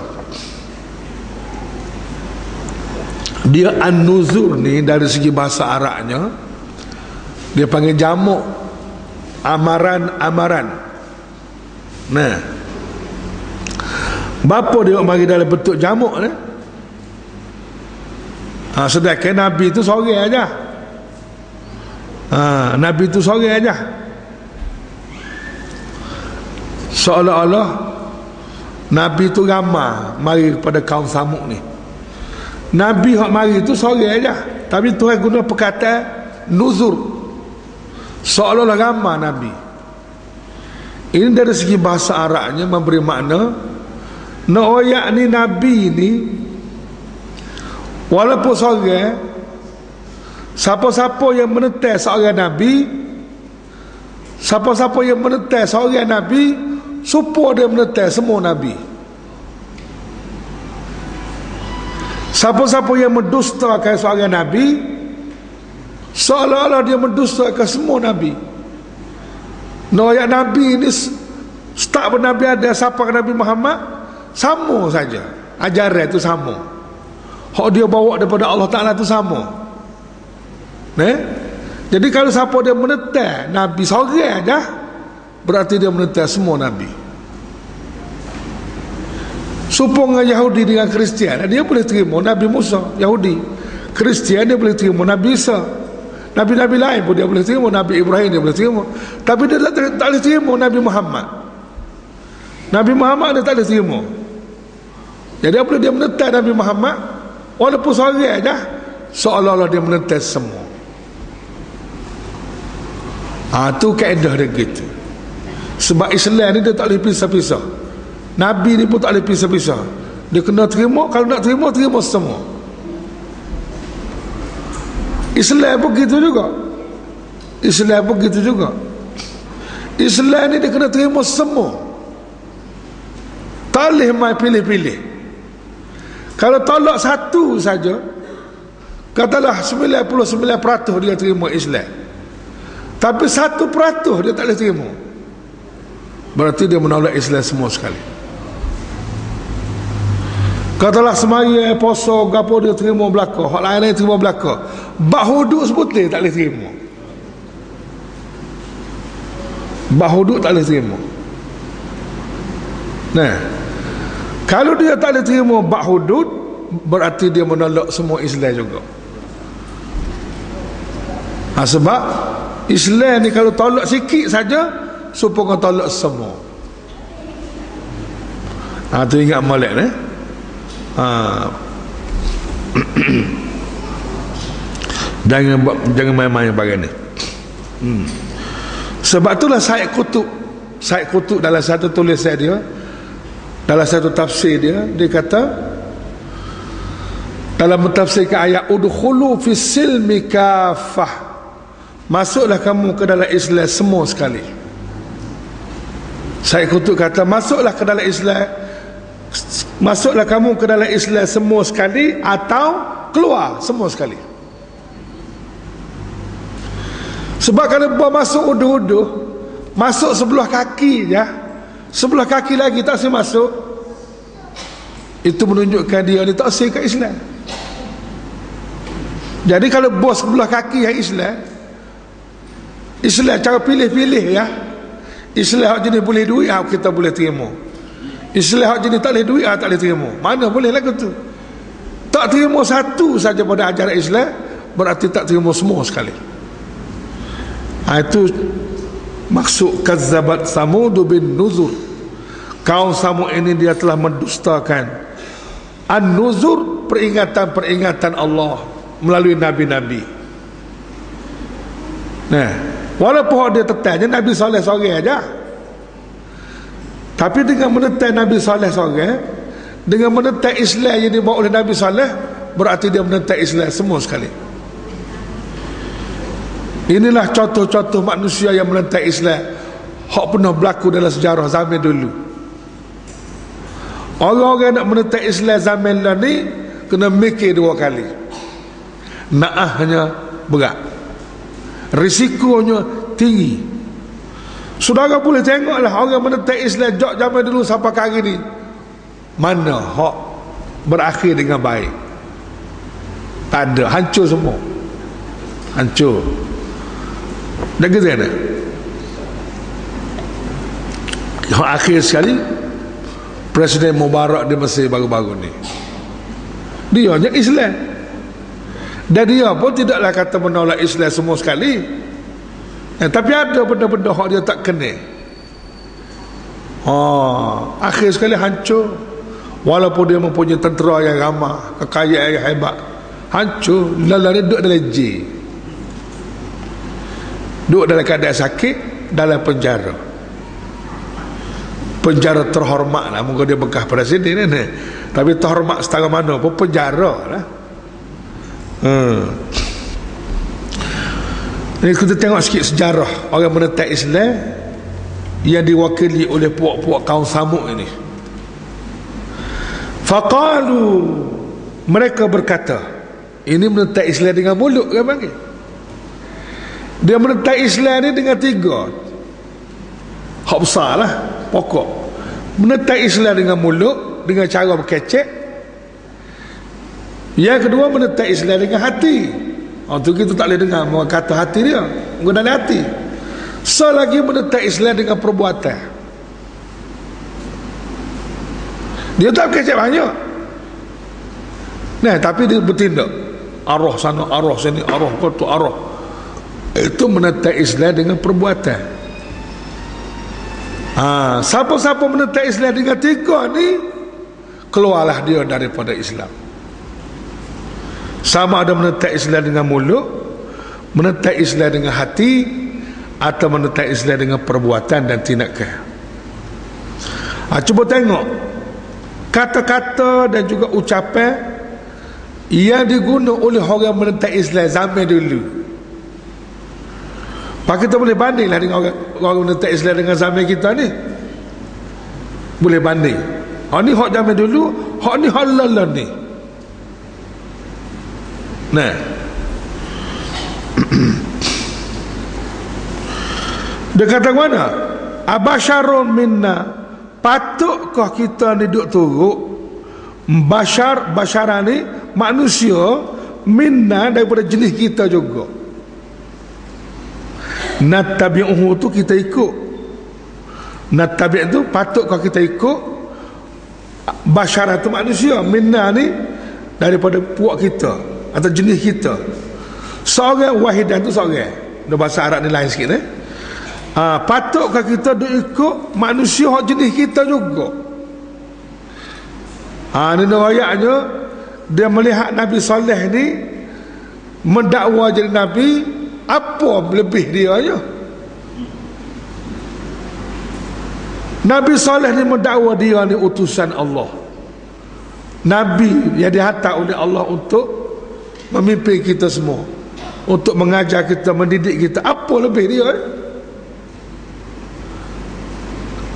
Dia an-nuzur ni dari segi bahasa Arabnya dia panggil jamak, amaran-amaran. Bapa dia mari dalam bentuk jamak ni. Sedangkan Nabi tu seorang aja. Nabi tu seorang aja. Seolah-olah Nabi tu ramai mari kepada kaum Samud ni. Nabi hak mari tu seorang aja, tapi Tuhan guna perkataan nuzur, seolah-olah ramai Nabi. Ini dari segi bahasa Arabnya memberi makna Naoyak ni Nabi ni walaupun seorang, siapa-siapa yang menentang seorang Nabi, siapa-siapa yang menentang seorang Nabi, supaya dia menentang semua Nabi. Siapa-siapa yang mendustakan seorang Nabi, seolah-olah dia mendustakan semua Nabi. Naoyak Nabi ni start Nabi ada siapa Nabi Muhammad, sama saja, ajaran itu sama, hak dia bawa daripada Allah Ta'ala itu sama. Jadi kalau siapa dia menentang Nabi seorang aja, berarti dia menentang semua Nabi. Supaya Yahudi dengan Kristian, dia boleh terima Nabi Musa, Yahudi. Kristian dia boleh terima Nabi Isa. Nabi-Nabi lain pun dia boleh terima, Nabi Ibrahim dia boleh terima. Tapi dia tak boleh terima Nabi Muhammad. Nabi Muhammad dia tak boleh terima. Jadi apa dia menentang Nabi Muhammad, walaupun seorang aja, seolah-olah dia menentang semua. Tu kaedah dia gitu. Sebab Islam ni dia tak boleh pisah-pisah. Nabi ni pun tak boleh pisah-pisah. Dia kena terima, kalau nak terima, terima semua. Islam pun gitu juga. Islam begitu juga. Islam ni dia kena terima semua, tak boleh mai pilih-pilih. Kalau tolak satu saja, katalah 99% dia terima Islam, tapi 1% dia tak boleh terima, berarti dia menolak Islam semua sekali. Katalah semaya, poso, gapo dia terima belaka, hak lain terima belaka, bak hudud sebutir tak boleh terima. Bak hudud tak boleh terima. Nah, kalau dia tak boleh terima bak hudud, berarti dia menolak semua Islam juga. Sebab Islam ni kalau tolak sikit saja, supaya tolak semua. Tu ingat molek ni. Jangan main-main bagian ni. Sebab itulah Syed Qutb dalam satu tulisan dia, dalam satu tafsir dia, dia kata dalam mentafsirkan ayat udkhulu fis silmi kafah, masuklah kamu ke dalam Islam semua sekali. Syed Qutb kata masuklah ke dalam Islam, masuklah kamu ke dalam Islam semua sekali, atau keluar semua sekali. Sebab kalau masuk uduh-uduh, masuk sebelah kaki je, sebelah kaki lagi tak boleh masuk, itu menunjukkan dia ni tak sah ke Islam. Jadi kalau bos sebelah kaki yang Islam cara pilih-pilih ya. Islam hak jenis boleh duit, kita boleh terima. Islam hak jenis tak boleh duit, tak boleh terima. Mana boleh lagu tu? Tak terima satu saja pada ajaran Islam, berarti tak terima semua sekali. Itu maksud kazzabat Samud bin nuzur. Kaum Samud ini dia telah mendustakan an-nuzur, peringatan-peringatan Allah melalui nabi-nabi. Nah, walaupun dia tetapnya Nabi Saleh seorang aja, tapi dengan menentang Nabi Saleh seorang, dengan menentang Islam yang dibawa oleh Nabi Saleh, berarti dia menentang Islam semua sekali. Inilah contoh-contoh manusia yang menentang Islam hak pernah berlaku dalam sejarah zaman dulu. Orang-orang nak menentang Islam zaman ni kena mikir dua kali. Naahnya berat, risikonya tinggi. Saudara boleh tengoklah orang menentang Islam zaman dulu sampai hari ni, mana hak berakhir dengan baik? Tak ada, hancur semua, hancur. Dah gitu ada. Yang akhir sekali Presiden Mubarak di Mesir baru-baru ni, dia hanya Islam, dan dia pun tidaklah kata menolak Islam semua sekali, tapi ada benda-benda yang dia tak kena. Akhir sekali hancur. Walaupun dia mempunyai tentera yang ramah, kekayaan yang hebat, hancur. Lalu dia duduk dalam jail, duduk dalam keadaan sakit, dalam penjara. Penjara terhormat lah, mungkin dia bekas presiden ni, tapi terhormat setara mana pun penjara lah. Ini kita tengok sikit sejarah orang menentang Islam yang diwakili oleh puak-puak kaum Samud ini. Faqalu, mereka berkata, ini menentang Islam dengan mulut kan panggil. Dia menentang Islam ni dengan tiga hak besar lah pokok. Menentang Islam dengan mulut, dengan cara berkecek. Yang kedua, menentang Islam dengan hati. Tu kita tak boleh dengar kata hati dia, menggunakan hati. Selagi menentang Islam dengan perbuatan, dia tak berkecek banyak. Nah, tapi dia bertindak, arah sana, arah sini, arah kotor, arah. Itu menentang Islam dengan perbuatan. Siapa-siapa menentang Islam dengan tiga ni, keluarlah dia daripada Islam. Sama ada menentang Islam dengan mulut, menentang Islam dengan hati, atau menentang Islam dengan perbuatan dan tindakan. Cuba tengok kata-kata dan juga ucapan yang digunakan oleh orang menentang Islam zaman dulu. Pak kita boleh bandinglah dengan orang tak Islam dengan zaman kita ni. Boleh banding. Hak ni hak zaman dulu, hak ni halal ni. Nah. Dia kata mana? Abasharun minna, patutkah kita ni duk turuk? Bashara ni manusia, minna daripada jenis kita juga. Nattabi'uhu tu kita ikut. Nattabi' tu patutkah kita ikut? Bashara tu manusia, minna ni daripada puak kita atau jenis kita. Seorang wahidan tu seorang. Dalam bahasa Arab ni lain sikit patutkah kita duk ikut manusia hak jenis kita juga? Ni ayatnya dia melihat Nabi Saleh ni mendakwa jadi Nabi, apa lebih dia ya? Nabi Saleh ni mendakwa dia ni utusan Allah, Nabi yang dihantar oleh Allah untuk memimpin kita semua, untuk mengajar kita, mendidik kita. Apa lebih dia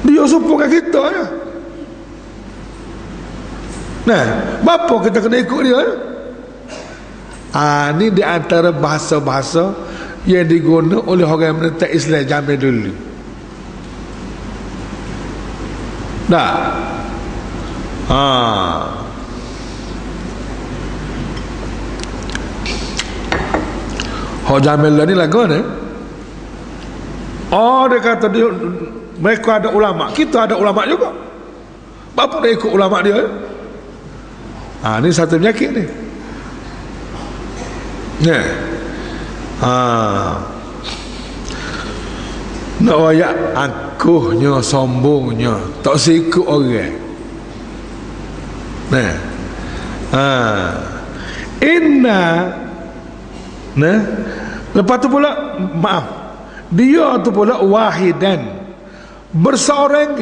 dia sumpahkan kita ya. Nah, bapa kita kena ikut dia ni di antara bahasa-bahasa yang digunakan oleh orang yang tak Islam zaman dulu. Nah, hak zaman ni lagu ni. Dia kata dia, mereka ada ulama, kita ada ulama juga. Bapa dah ikut ulama dia. Ni satu penyakit ni. Nak wayak angkuhnya, sombongnya, tak sikut orang. Lepas tu pula, maaf, dia tu pula wahidan, berseorang.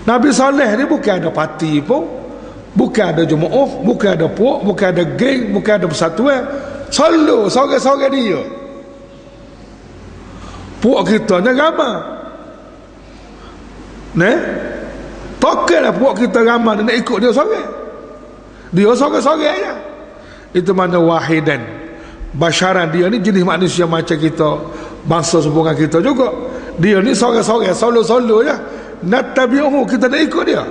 Nabi Saleh ni bukan ada parti pun, bukan ada jemaah, bukan ada puak, bukan ada geng, bukan ada persatuan. Selalu seorang-seorang dia. Puak kita ni ramai. Takkanlah puak kita ramai nak ikut dia seorang. Dia seorang-seorang je. Itu mana wahidan. Basyaran dia ni jenis manusia macam kita, bangsa sembungan kita juga. Dia ni seorang-seorang, solo-solo je. Nattabi'uhu, kita nak ikut dia.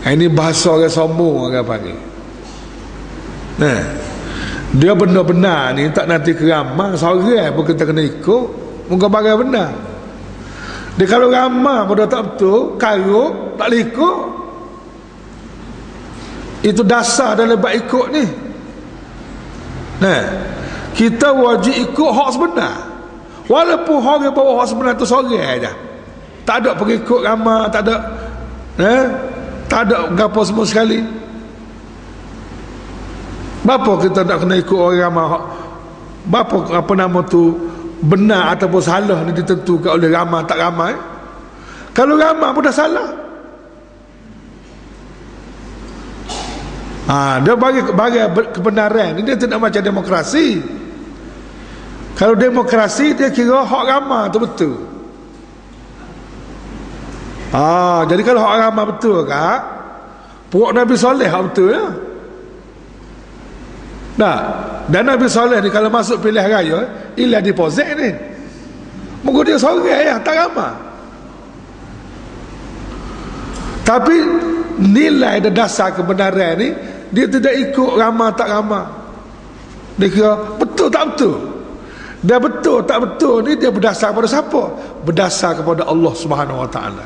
Ini bahasa orang sombong orang panggil. Dia benar-benar ni tak nanti keramah seorang pun kita kena ikut. Muka bagai benar. Dia kalau ramah pun tak betul, karuk tak boleh ikut. Itu dasar dalam bab ikut ni. Kita wajib ikut hak sebenar. Walaupun orang bawa hak sebenar tu seorang aja. Tak ada pengikut ramah, tak ada tak ada gapo semua sekali. Bapa kita nak kena ikut orang ramai? Bapa apa nama tu benar ataupun salah ni ditentukan oleh ramai tak ramai. Kalau ramai pun dah salah. Dia bagi kebenaran ni, dia tidak macam demokrasi. Kalau demokrasi dia kira hak ramai tu betul. Jadi kalau hak ramai betul kak, puak Nabi Saleh hak betul ya. Dan Nabi Saleh ni kalau masuk pilihan raya, ialah deposit ni. Moga dia seorang ya, tak ramai. Tapi nilai dan dasar kebenaran ni, dia tidak ikut ramai tak ramai. Dia kira betul tak betul. Dia betul tak betul ni dia berdasar kepada siapa? Berdasar kepada Allah Subhanahu Wa Taala.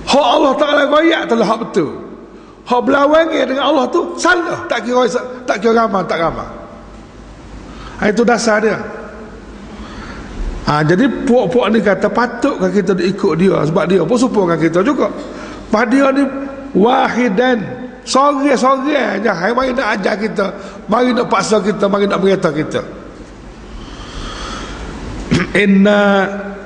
Hak Allah Taala royak telah hak betul. Hak berlawangan dengan Allah tu salah, tak kira ramai tak ramai. Itu dasar dia. Jadi puak-puak ni kata patutkah kita ikut dia, sebab dia pun supaya kita juga. Pada dia ni wahidan, sorang-sorang aja. Mari nak ajar kita, mari nak paksa kita, mari nak beritahu kita.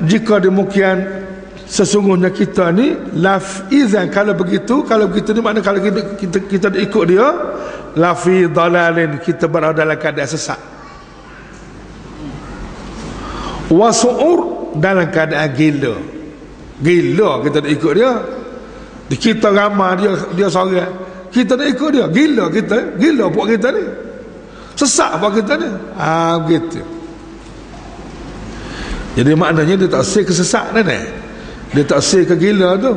Jika demikian, sesungguhnya kita ni lafizan, kalau begitu ni makna kalau kita ikut dia, lafi dalalin, kita berada dalam keadaan sesat. Wasu'ur, dalam keadaan gila. Gila kita nak ikut dia. Kita ramai dia seorang, kita nak ikut dia. Gila kita, gila buat kita ni, sesak buat kita ni. Begitu. Jadi maknanya dia tak sel ke sesak ni. Dia tak sel ke gila tu.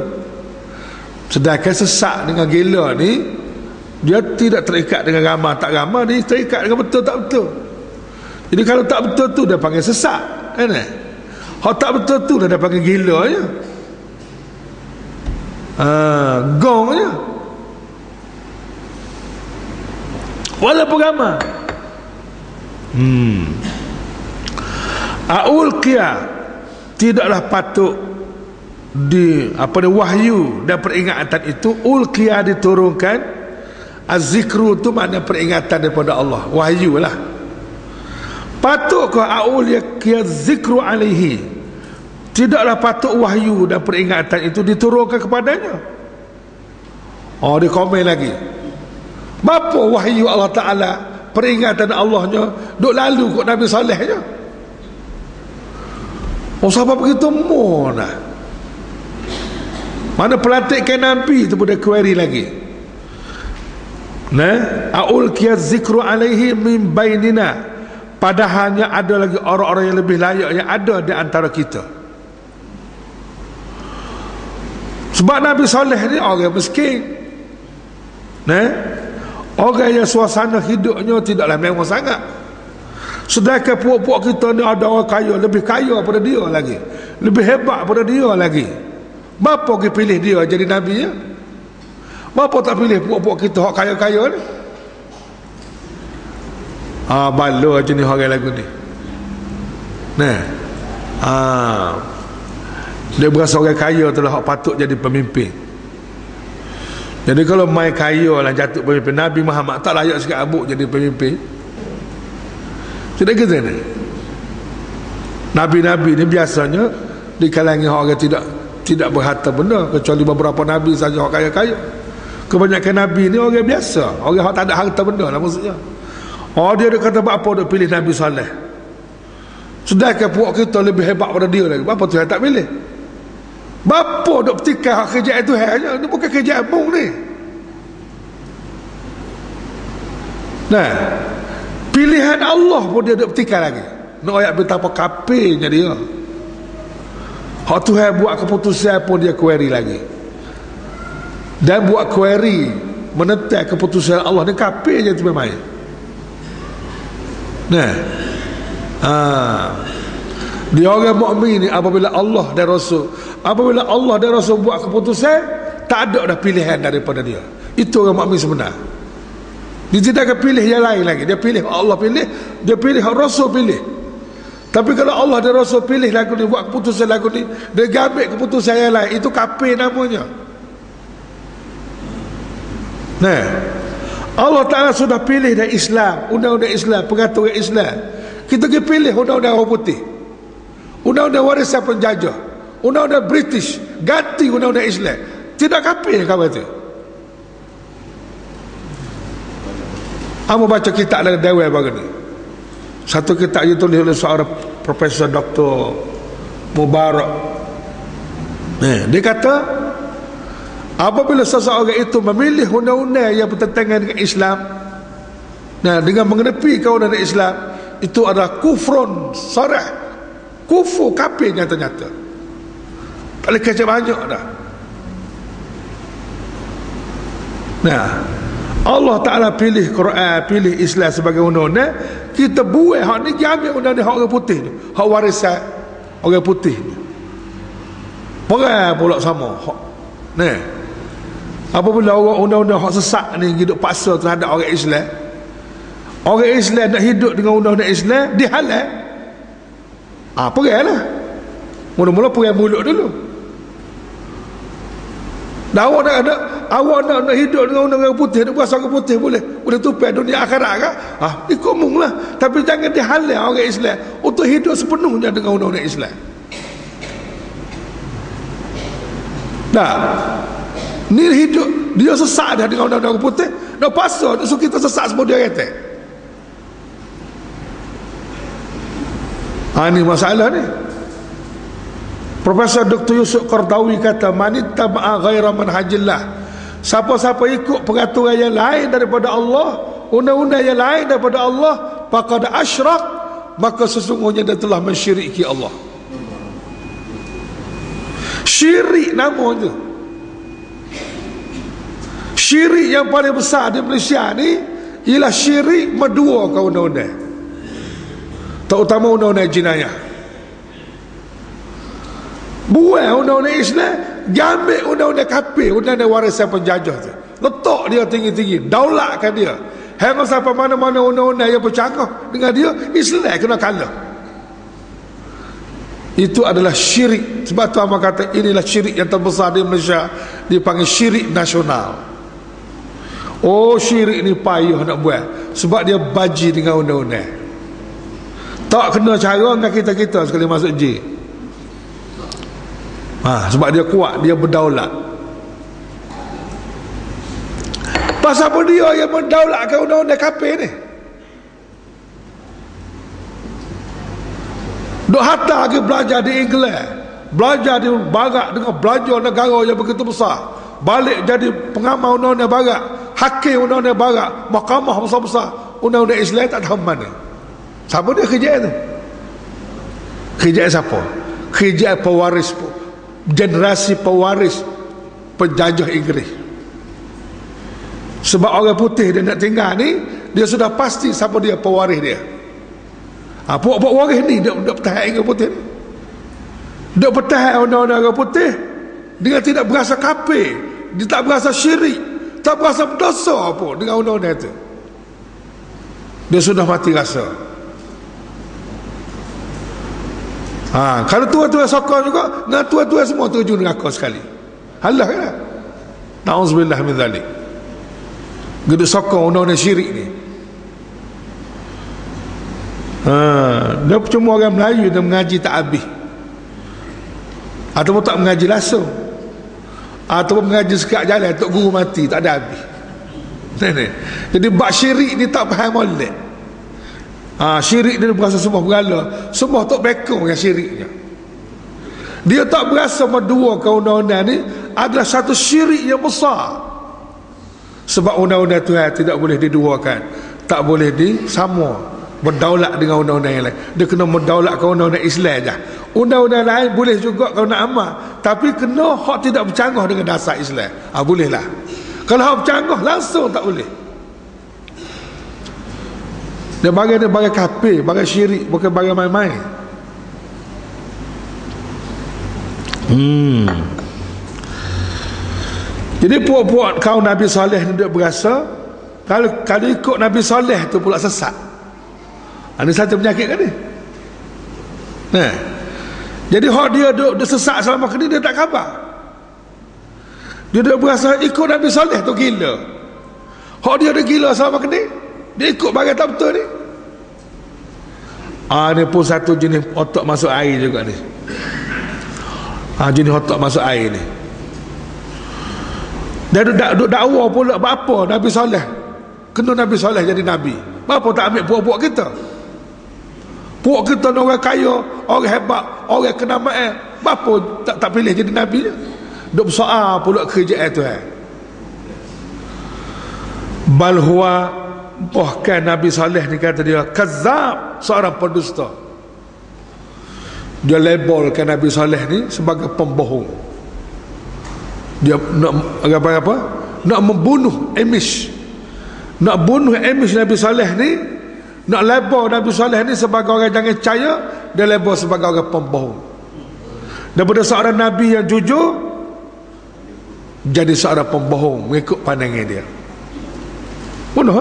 Sedangkan sesak dengan gila ni, dia tidak terikat dengan ramah tak ramah, dia terikat dengan betul tak betul. Jadi kalau tak betul tu dia panggil sesak, kan? Kalau tak betul tu dia panggil gila je. Gong je. Walaupun ramah. Aulqiya, tidaklah patut di wahyu dan peringatan itu. Ulqiya diturunkan. Az-zikru tu makna peringatan daripada Allah, wahyu lah. Patutkah aulqiya zikru alaihi, tidaklah patut wahyu dan peringatan itu diturunkan kepadanya. Dia komen lagi, bapa wahyu Allah Ta'ala, peringatan Allahnya duk lalu kot Nabi Saleh je. Siapa begitu mana? Mana pelantikan Nabi tu pun dia query lagi. Aulqiya zikru alaihi min bainina, padahalnya ada lagi orang-orang yang lebih layak yang ada di antara kita. Sebab Nabi Saleh ni orang miskin, orang yang suasana hidupnya tidaklah mewah sangat. Sedangkan puak-puak kita ni ada orang kaya, lebih kaya pada dia lagi, lebih hebat pada dia lagi. Bapa pergi pilih dia jadi Nabi ya? Bapa tak pilih puak-puak kita hak kaya-kaya ni? Bala jenis orang lagu ni. Dia berasa orang kaya tu lah hak patut jadi pemimpin. Jadi kalau main kaya lah jatuh pemimpin, Nabi Muhammad tak layak sikit abuk jadi pemimpin. Tidak gitu ni. Nabi-nabi ni biasanya di kalangan orang tidak berharta benda, kecuali beberapa nabi saja orang kaya-kaya. Kebanyakan nabi ni orang biasa, orang yang tak ada harta benda lah maksudnya. Dia kata apa dia pilih Nabi Saleh, sedangkan puak kita lebih hebat pada dia lagi. Bapa tu yang tak pilih? Bapa duk petikai hak kerjaan tu hanya, ni bukan kerjaan abang ni. Pilihan Allah pun dia duk petikai lagi. Nak ayat betapa kafirnya dia. Hak Tuhan buat keputusan pun dia query lagi. Dan buat query menentang keputusan Allah ni kafir je tu memang. Dia orang mukmin ni apabila Allah dan Rasul buat keputusan, tak ada dah pilihan daripada dia. Itu orang mukmin sebenar. Dia tidak akan pilih yang lain lagi. Dia pilih Allah pilih, dia pilih Rasul pilih. Tapi kalau Allah dan Rasul pilih lagu ni, buat keputusan lagu ni, dia ambil keputusan yang lain, itu kafir namanya. Allah Ta'ala sudah pilih dari Islam, undang-undang Islam, pengaturan Islam. Kita pergi pilih undang-undang orang putih, undang-undang warisan penjajah, undang-undang British, ganti undang-undang Islam. Tidak kafir kawan tu. Kamu baca kitab dalam Dewan baru ni. Satu kitab yang tulis oleh seorang Profesor Dr. Mubarak. Dia kata, apabila seseorang itu memilih undang-undang yang bertentangan dengan Islam, dengan mengenepikan undang-undang Islam, itu adalah kufrun sarah, kufur, kafir nyata-nyata. Tak boleh kacau banyak dah. Allah Ta'ala pilih Quran, pilih Islam sebagai undang-undang. Kita buat hak ni, dia ambil undang-undang hak orang putih ni, hak warisan orang putih ni, perang pula sama hak. Apabila orang undang-undang hak sesak ni hidup paksa terhadap orang Islam, orang Islam nak hidup dengan undang-undang Islam, dihalal. Perang lah. Mula-mula perang mulut dulu. Awak nak hidup dengan undang-undang putih, nak berasa orang putih boleh tupai dunia akhirat kan? Dikomong lah. Tapi jangan dihalal orang Islam untuk hidup sepenuhnya dengan undang-undang Islam. Ni hidup dia sesak dah dengan undang-undang putih, nak pasal kita sesak semua dia kata. Ini masalah ni. Profesor Dr. Yusuf Qardawi kata, manittaba'a ghaira manhajillah, siapa-siapa ikut peraturan yang lain daripada Allah, undang-undang yang lain daripada Allah, faqad asyrak, maka sesungguhnya dia telah mensyiriki Allah. Syirik namanya. Syirik yang paling besar di Malaysia ni ialah syirik menduakan undang-undang, terutama undang-undang jenayah. Buat undang-undang Islam, ambil undang-undang kafir, undang-undang warisan penjajah tu, letak dia tinggi-tinggi, daulatkan dia, hingga sampai mana-mana undang-undang yang bercanggah dengan dia, Islam kena kalah. Itu adalah syirik. Sebab tu Ahmad kata inilah syirik yang terbesar di Malaysia, dipanggil syirik nasional. Oh, syirik ni payah nak buat sebab dia baji dengan undang-undang. Tak kena cara dengan kita-kita sekali masuk J. Sebab dia kuat, dia berdaulat. Pasal apa dia yang berdaulatkan undang-undang kafir ni? Duk hantar lagi belajar di England, belajar di barat dengan belajar negara yang begitu besar, balik jadi pengamal undang-undang barat, hakim undang-undang barat, mahkamah besar-besar, undang-undang Islam tak tahu mana. Siapa dia kerja tu? Kerja siapa? Kerja pewaris, generasi pewaris penjajah Inggeris. Sebab orang putih dia nak tinggal ni, dia sudah pasti siapa dia pewaris dia. Puak-puak waris ni dia bertahan orang putih ni, dia bertahan undang-undang orang putih dengan tidak berasa kafir, dia tak berasa syirik, tak berasa berdosa apa dengan undang-undang itu. Dia sudah mati rasa. Kalau tua-tua sokong juga, dengan tua-tua semua terjun neraka sekali. Halah kan? Na'udzubillah min zalik. Gede sokong undang-undang syirik ni. Dia cuma orang Melayu dia mengaji tak habis, ataupun tak mengaji langsung, ataupun mengaji sekat jalan, tok guru mati, tak ada habis. Jadi bab syirik ni tak faham molek. Syirik dia berasa semua berala, semua tok bekong yang syiriknya. Dia tak berasa menduakan undang-undang ni adalah satu syirik yang besar. Sebab undang-undang Tuhan tidak boleh diduakan, tak boleh disama berdaulat dengan undang-undang yang lain. Dia kena berdaulatkan undang-undang Islam je. Undang-undang lain boleh juga kalau nak amal, tapi kena hak tidak bercanggah dengan dasar Islam. Boleh lah. Kalau hak bercanggah langsung tak boleh. Dia bagai kafir, bagai syirik, bukan bagai main-main. Jadi puak-puak kaum Nabi Saleh ni dia berasa kalau ikut Nabi Saleh tu pula sesat. Ini satu penyakit kan ni. Jadi hak dia duduk sesat selama ni dia tak khabar. Dia dah berasa ikut Nabi Saleh tu gila. Hak dia dah gila selama ni, dia ikut bagai tak betul ni. Ni pun satu jenis otak masuk air juga ni. Jenis otak masuk air ni. Dia duduk dakwa pula apa Nabi Saleh. Kena Nabi Saleh jadi Nabi. Apa tak ambil puak-puak kita? Puak kita ni orang kaya, orang hebat, orang kenamaan, apa tak pilih jadi Nabi je? Duk bersoal pula kerjaan Tuhan. Bal huwa, bahkan Nabi Saleh ni kata dia kazzab, seorang pendusta. Dia labelkan Nabi Saleh ni sebagai pembohong. Dia nak apa? Nak membunuh Amish. Nak bunuh Amish Nabi Saleh ni, nak label Nabi Saleh ni sebagai orang jangan percaya, dia label sebagai orang pembohong. Daripada seorang Nabi yang jujur jadi seorang pembohong mengikut pandangan dia. Bunuh.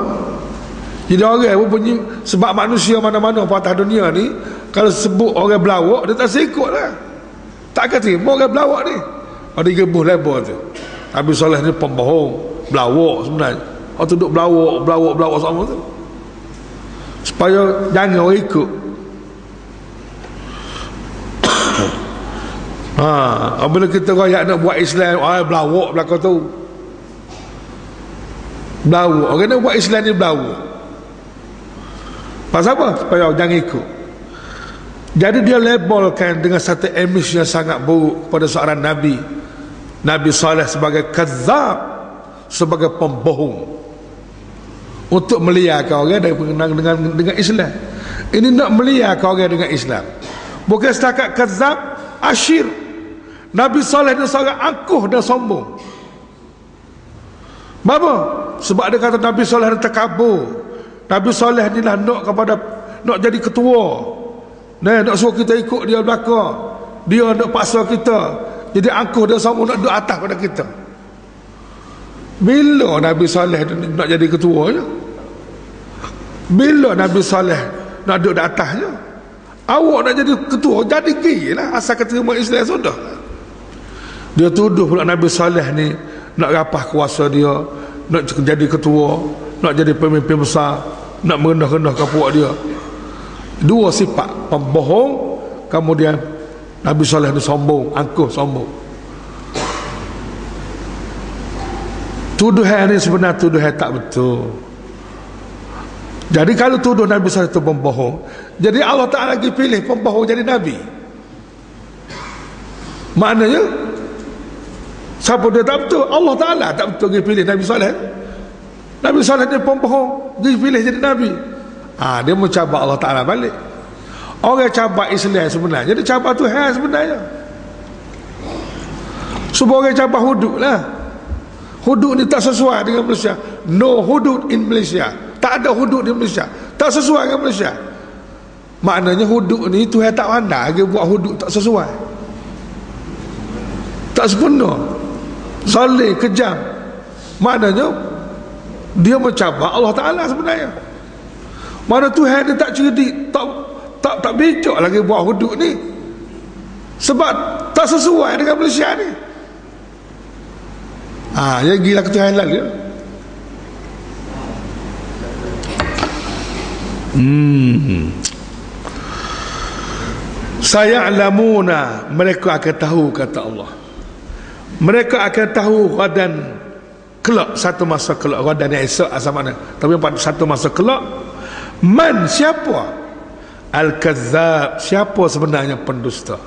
Jadi orang pun bunyi, sebab manusia mana-mana patah dunia ni kalau sebut orang belawak dia tak sikut lah, tak akan terima orang belawak ni. Ada gebuh label tu Nabi Saleh ni pembohong, belawak sebenarnya. Orang tu duduk belawak sama tu supaya jangan orang ikut. Bila kita rakyat nak buat Islam, belawak belakang tu belawak. Orang nak buat Islam ni belawak. Pasal apa? Supaya jangan ikut. Jadi dia labelkan dengan satu image yang sangat buruk pada seorang Nabi Saleh sebagai kazzab, sebagai pembohong, untuk meliarkan orang dengan Islam. Ini nak meliarkan orang dengan Islam. Bukan setakat kazzab, asyir. Nabi Saleh ni seorang angkuh dan sombong. Kenapa? Sebab dia kata Nabi Saleh ni takabur. Nabi Saleh ni lah nak jadi ketua. Nak suruh kita ikut dia belakang. Dia nak paksa kita jadi angkuh dan sombong, nak duduk atas pada kita. Bila Nabi Saleh nak jadi ketuanya? Bila Nabi Saleh nak duduk di atasnya? Awak nak jadi ketua, jadi gila asal keterima Islam sudah. Dia tuduh pula Nabi Saleh ni nak rapah kuasa dia, nak jadi ketua, nak jadi pemimpin besar, nak merendah-rendahkan puak dia. Dua sifat, pembohong, kemudian Nabi Saleh ni sombong, angkuh, sombong. Tuduhan ni sebenarnya tuduhan tak betul. Jadi kalau tuduh Nabi Saleh itu pembohong, jadi Allah Ta'ala lagi pilih pembohong jadi Nabi. Maknanya siapa dia tak betul? Allah Ta'ala tak betul dia pilih Nabi Saleh. Nabi Saleh ni pembohong, dia pilih jadi Nabi. Dia mencabar Allah Ta'ala balik. Orang cabar Islam sebenarnya, dia cabar Tuhan sebenarnya. Sebab orang cabar hudud lah. Hudud ni tak sesuai dengan Malaysia. No hudud in Malaysia. Tak ada hudud di Malaysia. Tak sesuai dengan Malaysia. Maknanya hudud ni Tuhan tak pandai dia buat hudud tak sesuai. Tak sempurna. Zalim, kejam. Maknanya dia mencabar Allah Ta'ala sebenarnya. Mana Tuhan dia tak cerdik, tak bijak lagi buat hudud ni. Sebab tak sesuai dengan Malaysia ni. Yang gila ke Tuhan halal dia. Saya'lamuna, mereka akan tahu, kata Allah. Mereka akan tahu gadan, kelak, satu masa kelak. Gadan yang esok asal mana, tapi pada satu masa kelak, man, siapa al-kazzab, siapa sebenarnya pendusta,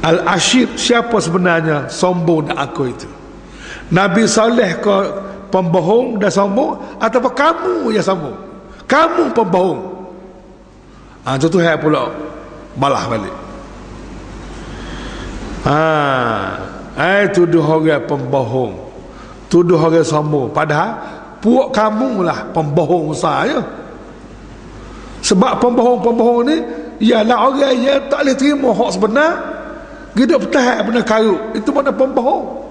al-ashir, siapa sebenarnya sombong dan aku itu. Nabi Saleh ke pembohong dan sombong, ataupun kamu yang sombong, kamu pembohong. Itu Tuhan pula balah balik. Tuduh orang pembohong, tuduh orang sombong, padahal puak kamu lah pembohong saya. Sebab pembohong-pembohong ni ialah orang yang tak boleh terima hak sebenar, hidup bertahan benda karut. Itu mana pembohong.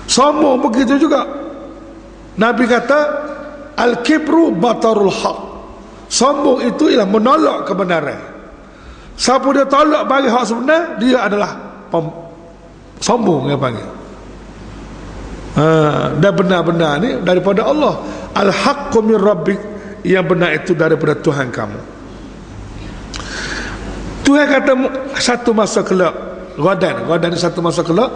Sombong begitu juga. Nabi kata al-kibru batarul haq. Sombong itu ialah menolak kebenaran. Siapa dia tolak bagi hak sebenar, dia adalah sombong yang panggil. Dan benar-benar ni daripada Allah. Al-haqqu min rabbik, yang benar itu daripada Tuhan kamu. Tuhan kata satu masa kelak, Gadan ni satu masa kelak,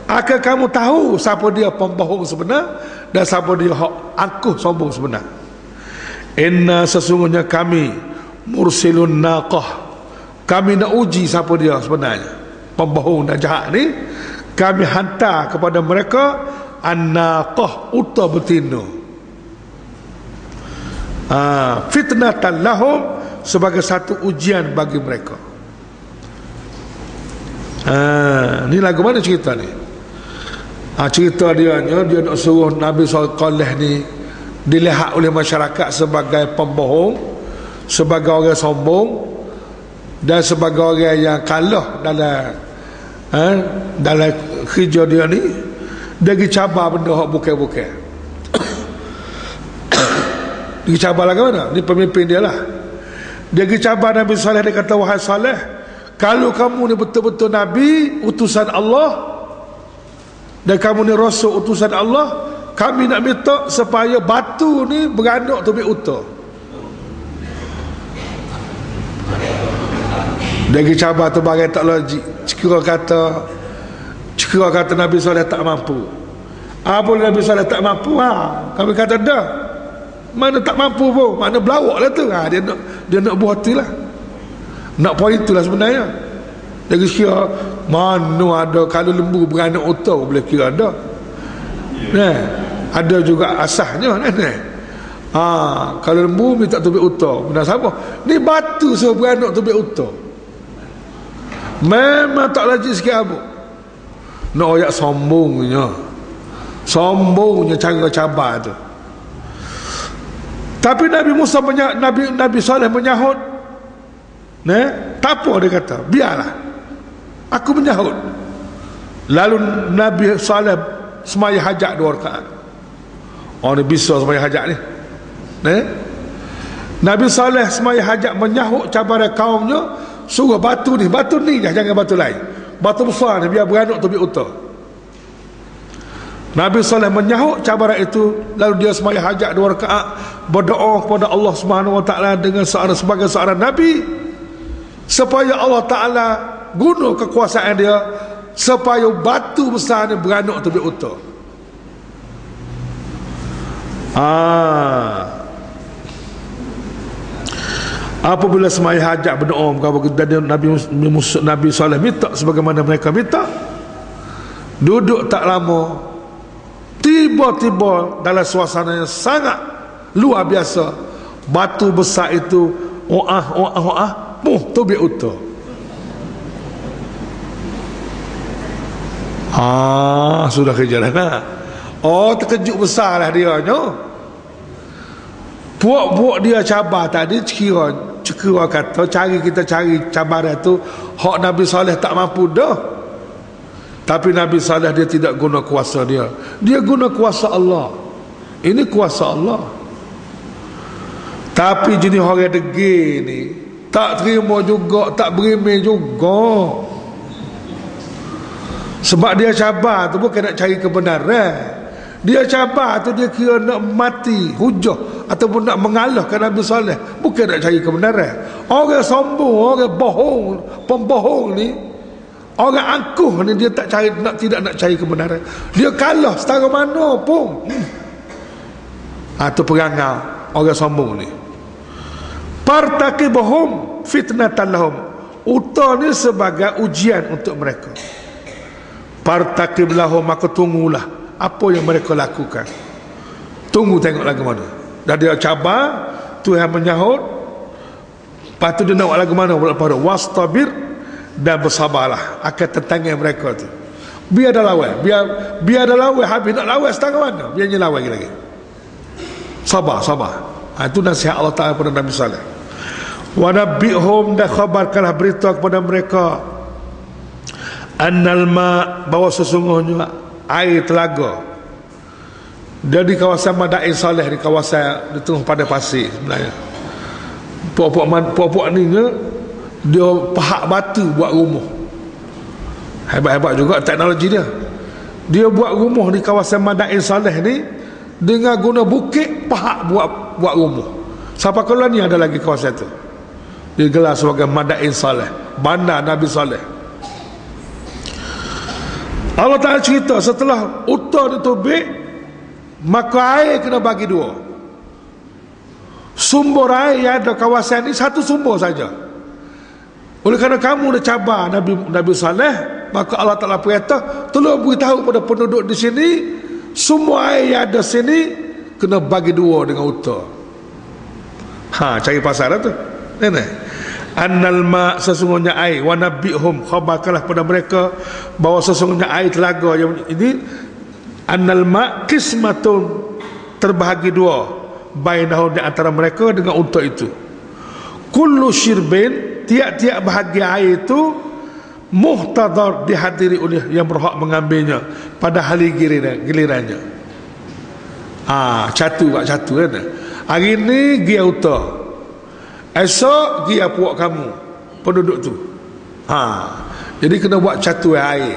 akan kamu tahu siapa dia pembohong sebenar dan siapa dia hak angkuh sombong sebenar. Inna, sesungguhnya kami, mursilun naqah, kami nak uji siapa dia sebenarnya pembohong dan jahat ni. Kami hantar kepada mereka an-naqah, unta betina, fitnatan lahum, sebagai satu ujian bagi mereka. Ni lagu mana cerita ni? Cerita dia nak suruh Nabi Saleh ni dilihat oleh masyarakat sebagai pembohong, sebagai orang sombong, dan sebagai orang yang kalah dalam kerja dia ni. Dia pergi cabar benda hak bukan-bukan. Dia cabar lah ke mana? Ni pemimpin dia lah. Dia pergi cabar Nabi Saleh. Dia kata, wahai Saleh, kalau kamu ni betul-betul Nabi, utusan Allah, dan kamu ni Rasul, utusan Allah, kami nak minta supaya batu ni beranak tu unta. Dia pergi cabar tu bagai tak logik. Cikra kata Nabi Saleh tak mampu. Boleh Nabi Saleh tak mampu? Kami kata dah. Mana tak mampu pun, mana belawak lah tu. Dia nak buat tu lah. Nak poin itulah sebenarnya. Lagi kira mana ada kalau lembu beranak otor boleh kira ada. Nah, ada juga asahnya kan. Kalau lembu minta tubik otor, benar siapa? Ni batu suruh beranak tubik otor. Memang tak lagi sikit apa. Nak oyak sombongnya. Sombongnya cara cabar tu. Tapi Nabi Musa Nabi Saleh menyahut. Tak apa dia kata, biarlah. Aku menyahut. Lalu Nabi Saleh semaya hajat 2 rakaat. Ni bisa semaya hajat ni. Nabi Saleh semaya hajat menyahut cabaran kaumnya, suruh batu ni jangan batu lain. Batu besar ni biar beranak tubik utara. Nabi Saleh menyahut cabaran itu, lalu dia semaya hajat 2 rakaat, berdoa kepada Allah Subhanahu Wa Taala dengan sebagai seorang nabi, supaya Allah Taala guna kekuasaan dia supaya batu besar ni beranak tubik utara. Apabila semaya hajat berdoa kepada Nabi Saleh minta sebagaimana mereka minta, duduk tak lama, tiba-tiba dalam suasana yang sangat luar biasa, batu besar itu tubik utara. Sudah kejalan. Terkejut besarlah dia nya. Puak-puak dia cabar tadi cekira kata kita cari cabaran tu hak Nabi Saleh tak mampu dah. Tapi Nabi Saleh dia tidak guna kuasa dia guna kuasa Allah. Ini kuasa Allah. Tapi jenis orang degil ni tak terima juga, tak berimeh juga. Sebab dia cabar tu bukan nak cari kebenaran. Dia cabar tu dia kira nak mati hujah ataupun nak mengalahkan Nabi Saleh, bukan nak cari kebenaran. Orang sombong, orang bohong, pembohong ni, orang angkuh ni, dia tidak nak cari kebenaran. Dia kalah setara mana pun. Itu perangai orang sombong ni. Partakibhum fitnatan lahum. Utah ni sebagai ujian untuk mereka. Partakib lahum, maka tunggulah apa yang mereka lakukan. Tunggu tengok lagu mana. Dah dia cabar, Tuhan menyahut. Lepas tu dia nak lagu mana? Wastabir, dan bersabarlah akan tentangnya mereka tu. Biar dah lawan, biar dah lawan habis, nak lawan setengah mana, biarnya lawan lagi. Sabar. Itu nasihat Allah Ta'ala kepada Nabi Saleh. Wa nabbihum, dan khabarkanlah berita kepada mereka, annal ma, bahawa sesungguhnya air telaga dari kawasan Madain Saleh, di kawasan di tengah pada pasir sebenarnya. Puak-puak ni dia pahak batu buat rumah. Hebat-hebat juga teknologi dia. Dia buat rumah di kawasan Madain Saleh ni dengan guna bukit pahak buat rumah. Sampai kalau ni ada lagi kawasan tu, dia gelar sebagai Madain Saleh, bandar Nabi Saleh. Allah Ta'ala cerita setelah utah ditubik, maka air kena bagi 2. Sumber air yang ada kawasan ni satu sumber saja. Oleh kerana kamu dah cabar Nabi Saleh, maka Allah Ta'ala perintah tolong beritahu kepada penduduk di sini, semua air yang ada sini kena bagi 2 dengan utah. Cari pasal tu. Annal ma, sesungguhnya air, wa nabbihum, khabarkanlah pada mereka bahawa sesungguhnya air telaga yang ini, annal ma qismatun, terbahagi 2, bainahum, di antara mereka dengan unta itu. Kullu syirbin, tiap-tiap bahagia air itu, muhtadar, dihadiri oleh yang berhak mengambilnya pada hari gilirannya. Catu kan. Hari ni dia unta, esok dia puak kamu penduduk tu. Jadi kena buat catu air.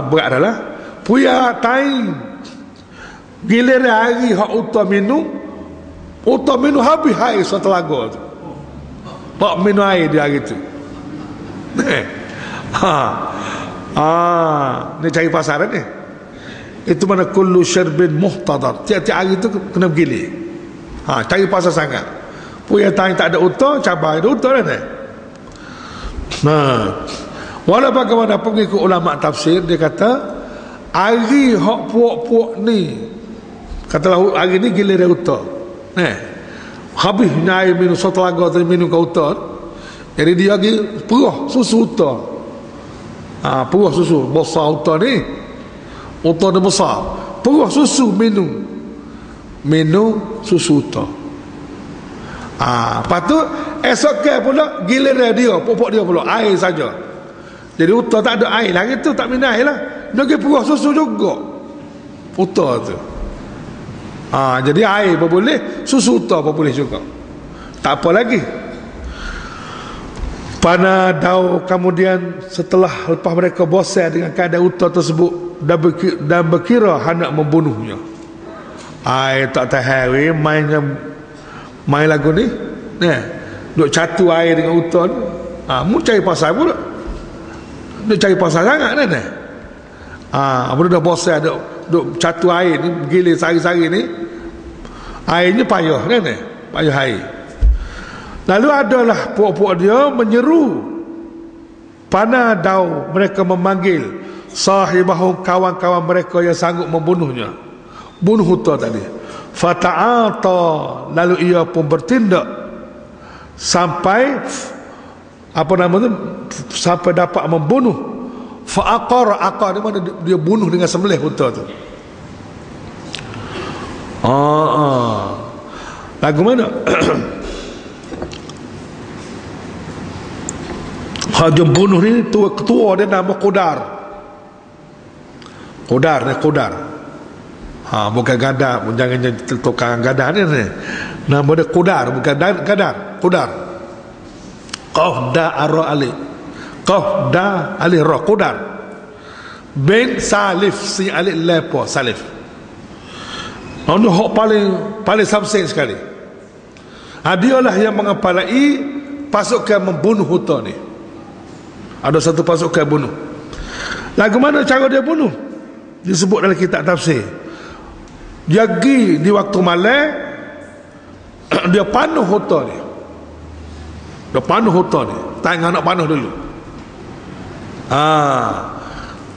Berat dah lah. Puya time giliran hari hak utah minum habis air satu lagu tu. Tak minum air dia hari tu. Ni cari pasaran ni. Itu mana kullu syarbin muhtadar. Tiap-tiap hari tu kena bergilir. Cari pasal sangat. Punya tang tak ada uta, cabai ada uta kan. Nah, walau bagaimanapun ikut ulama tafsir, dia kata hari hak puak-puak ni, katalah hari ni giliran uta. Habis air minum satu lagu atau minum ke uta, jadi dia lagi perah susu uta. Perah susu besar uta ni, uta ni besar, perah susu minum susu uta. Lepas tu esoknya pula giliran dia, pokok dia pula air saja. Jadi uta tak ada air lagi tu, tak minum air lah, dia pergi perah susu juga uta tu. Jadi air pun boleh, susu uta pun boleh juga, tak apa lagi. Pana Daud kemudian setelah lepas mereka bosan dengan keadaan uta tersebut dan berkira hendak membunuhnya. Tak tahan main lagu ni, duk catu air dengan uta ni. Mu cari pasal pula, duk cari pasal sangat kan. Apa dah bosan duk catu air ni, gilir sari-sari ni, airnya payah kan, payah air. Lalu adalah puak-puak dia menyeru Pana Daud, mereka memanggil sahibahu, kawan-kawan mereka yang sanggup membunuhnya, bunuh uta tadi. Fata'ata, lalu ia pun bertindak sampai sampai dapat membunuh. Fa'aqar, aqar di mana dia bunuh dengan sembelih uta tu. Lagu mana? Hajam bunuh ni ketua dia nama Qudar. Bukan Gadar, jangan jadi tukang Gadar ni. Nama dia Qudar, bukan Gadar, Qudar. Qafda Ali Ra, Qudar bin Salif, si alif lepo Salif. Ini hak paling samseng sekali. Dialah yang mengepalai pasukan membunuh uta ni. Ada satu pasukan bunuh. Lagu mana cara dia bunuh? Disebut dalam kitab tafsir. Dia pergi di waktu malam, dia panuh uta ni. Tak nak panuh dulu.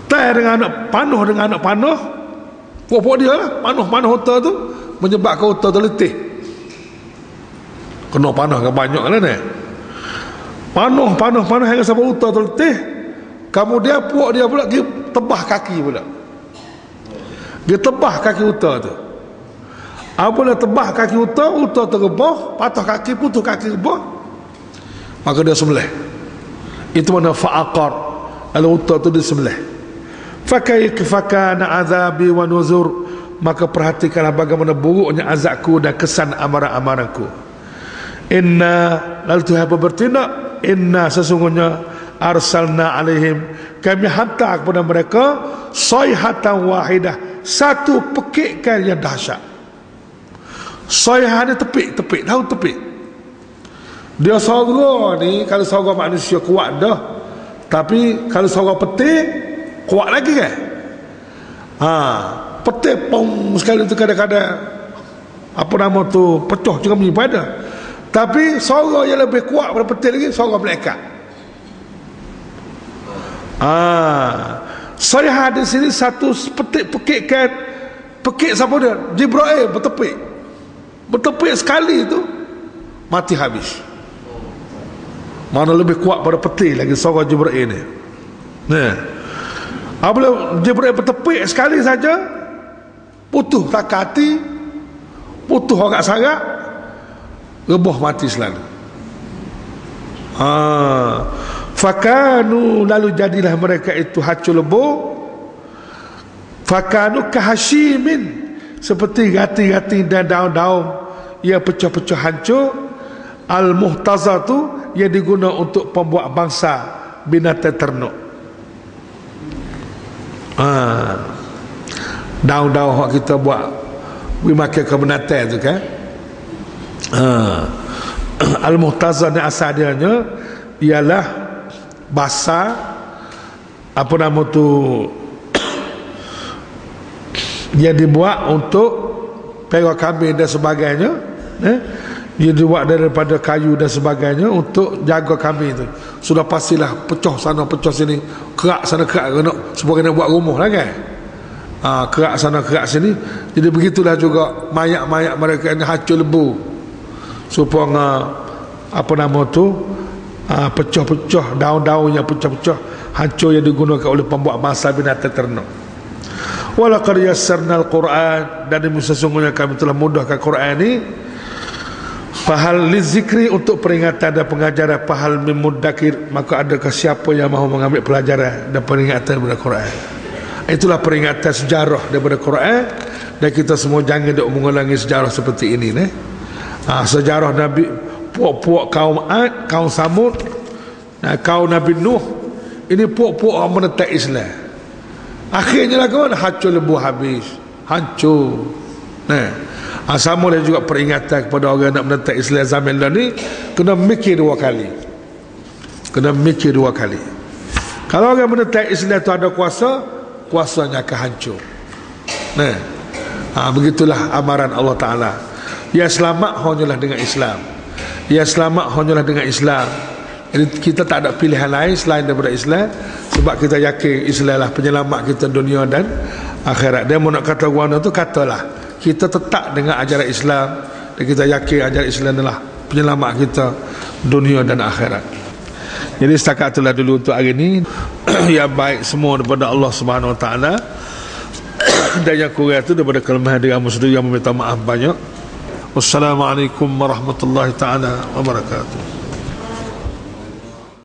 Tak dengan anak panuh, pokok dia lah, panuh uta tu menyebabkan uta tu letih. Kena panuh ke banyak lah ni. Panuh hingga sampai uta tu letih. Kemudian puak dia pula dia tebah kaki pula. Dia tebah kaki uta tu. Apabila tebah kaki uta tergebah, patah kaki, putus kaki gebah, maka dia sembelih. Itu mana fa'aqar, lalu uta tu disembelih. Fakana azabi wa nuzur, maka perhatikanlah bagaimana buruknya azabku dan kesan amaran-amaranku. Lalu Tuhan bertindak, sesungguhnya arsalna alaihim, kami hantar kepada mereka sayhatan wahidah, satu pekikan yang dahsyat. Sayhah ni tepik, tahu tepik. Dia sorga ni, kalau sorga manusia kuat dah, tapi kalau sorga petik kuat lagi kan. Petik pom sekali tu kadang-kadang pecah juga bunyi pada. Tapi sorga yang lebih kuat daripada petir lagi, sorga malaikat. Saya ada sini satu pekik siapa dia? Jibril bertepik sekali itu mati habis. Mana lebih kuat pada petir lagi sorga Jibril ni. Apabila Jibril bertepik sekali saja, putus takati, putus orang sarap, rebah mati selalu. Fakanu, lalu jadilah mereka itu hacul lebur. Fakanu kahashimin, seperti gati-gati dan daun-daun yang pecah-pecah hancur. Al-muhtazah tu yang diguna untuk pembuat bangsa binatang ternak. Daun-daun yang kita buat makan ke binatang tu kan. Al-muhtazah ni asal dia ialah basah, yang dibuat untuk perah kambing dan sebagainya, Dia dibuat daripada kayu dan sebagainya untuk jaga kambing tu. Sudah pastilah pecah sana pecah sini, kerak sana kerak kena, supaya kena buat rumah lah kan. Kerak sana kerak sini. Jadi begitulah juga mayat-mayat mereka ini hancur lebu, supaya apa nama tu, pecah-pecah, daun-daunnya pecah-pecah, hancur yang digunakan oleh pembuat masa binatang ternak. Walaqad yassarnal Quran, dan sesungguhnya kami telah mudahkan Quran ini. Fahal lizikri, untuk peringatan dan pengajaran. Fahal mimudakir, maka adakah siapa yang mahu mengambil pelajaran dan peringatan daripada Quran. Itulah peringatan sejarah daripada Quran. Dan kita semua jangan duk mengulangi sejarah seperti ini sejarah Nabi, puak-puak kaum Ad, kaum Samud, kaum Nabi Nuh. Ini puak-puak orang menentang Islam. Akhirnya lah kawan, hancur lebu habis, hancur. Sama dan juga peringatan kepada orang nak menentang Islam zaman ni, kena mikir dua kali. Kena mikir dua kali. Kalau orang menentang Islam tu ada kuasa, kuasanya akan hancur. Begitulah amaran Allah Ta'ala. Ya selamat hanyalah dengan Islam. Ya selamat hanyalah dengan Islam. Jadi kita tak ada pilihan lain selain daripada Islam, sebab kita yakin Islam lah penyelamat kita dunia dan akhirat. Dia mau nak kata guana tu, katalah kita tetap dengan ajaran Islam, dan kita yakin ajaran Islam adalah penyelamat kita dunia dan akhirat. Jadi setakat itulah dulu untuk hari ini. Yang baik semua daripada Allah Subhanahu Wa Taala, dan yang kurang itu daripada kelemahan diri kami sendiri, yang meminta maaf banyak. Wassalamualaikum warahmatullahi taala wabarakatuh.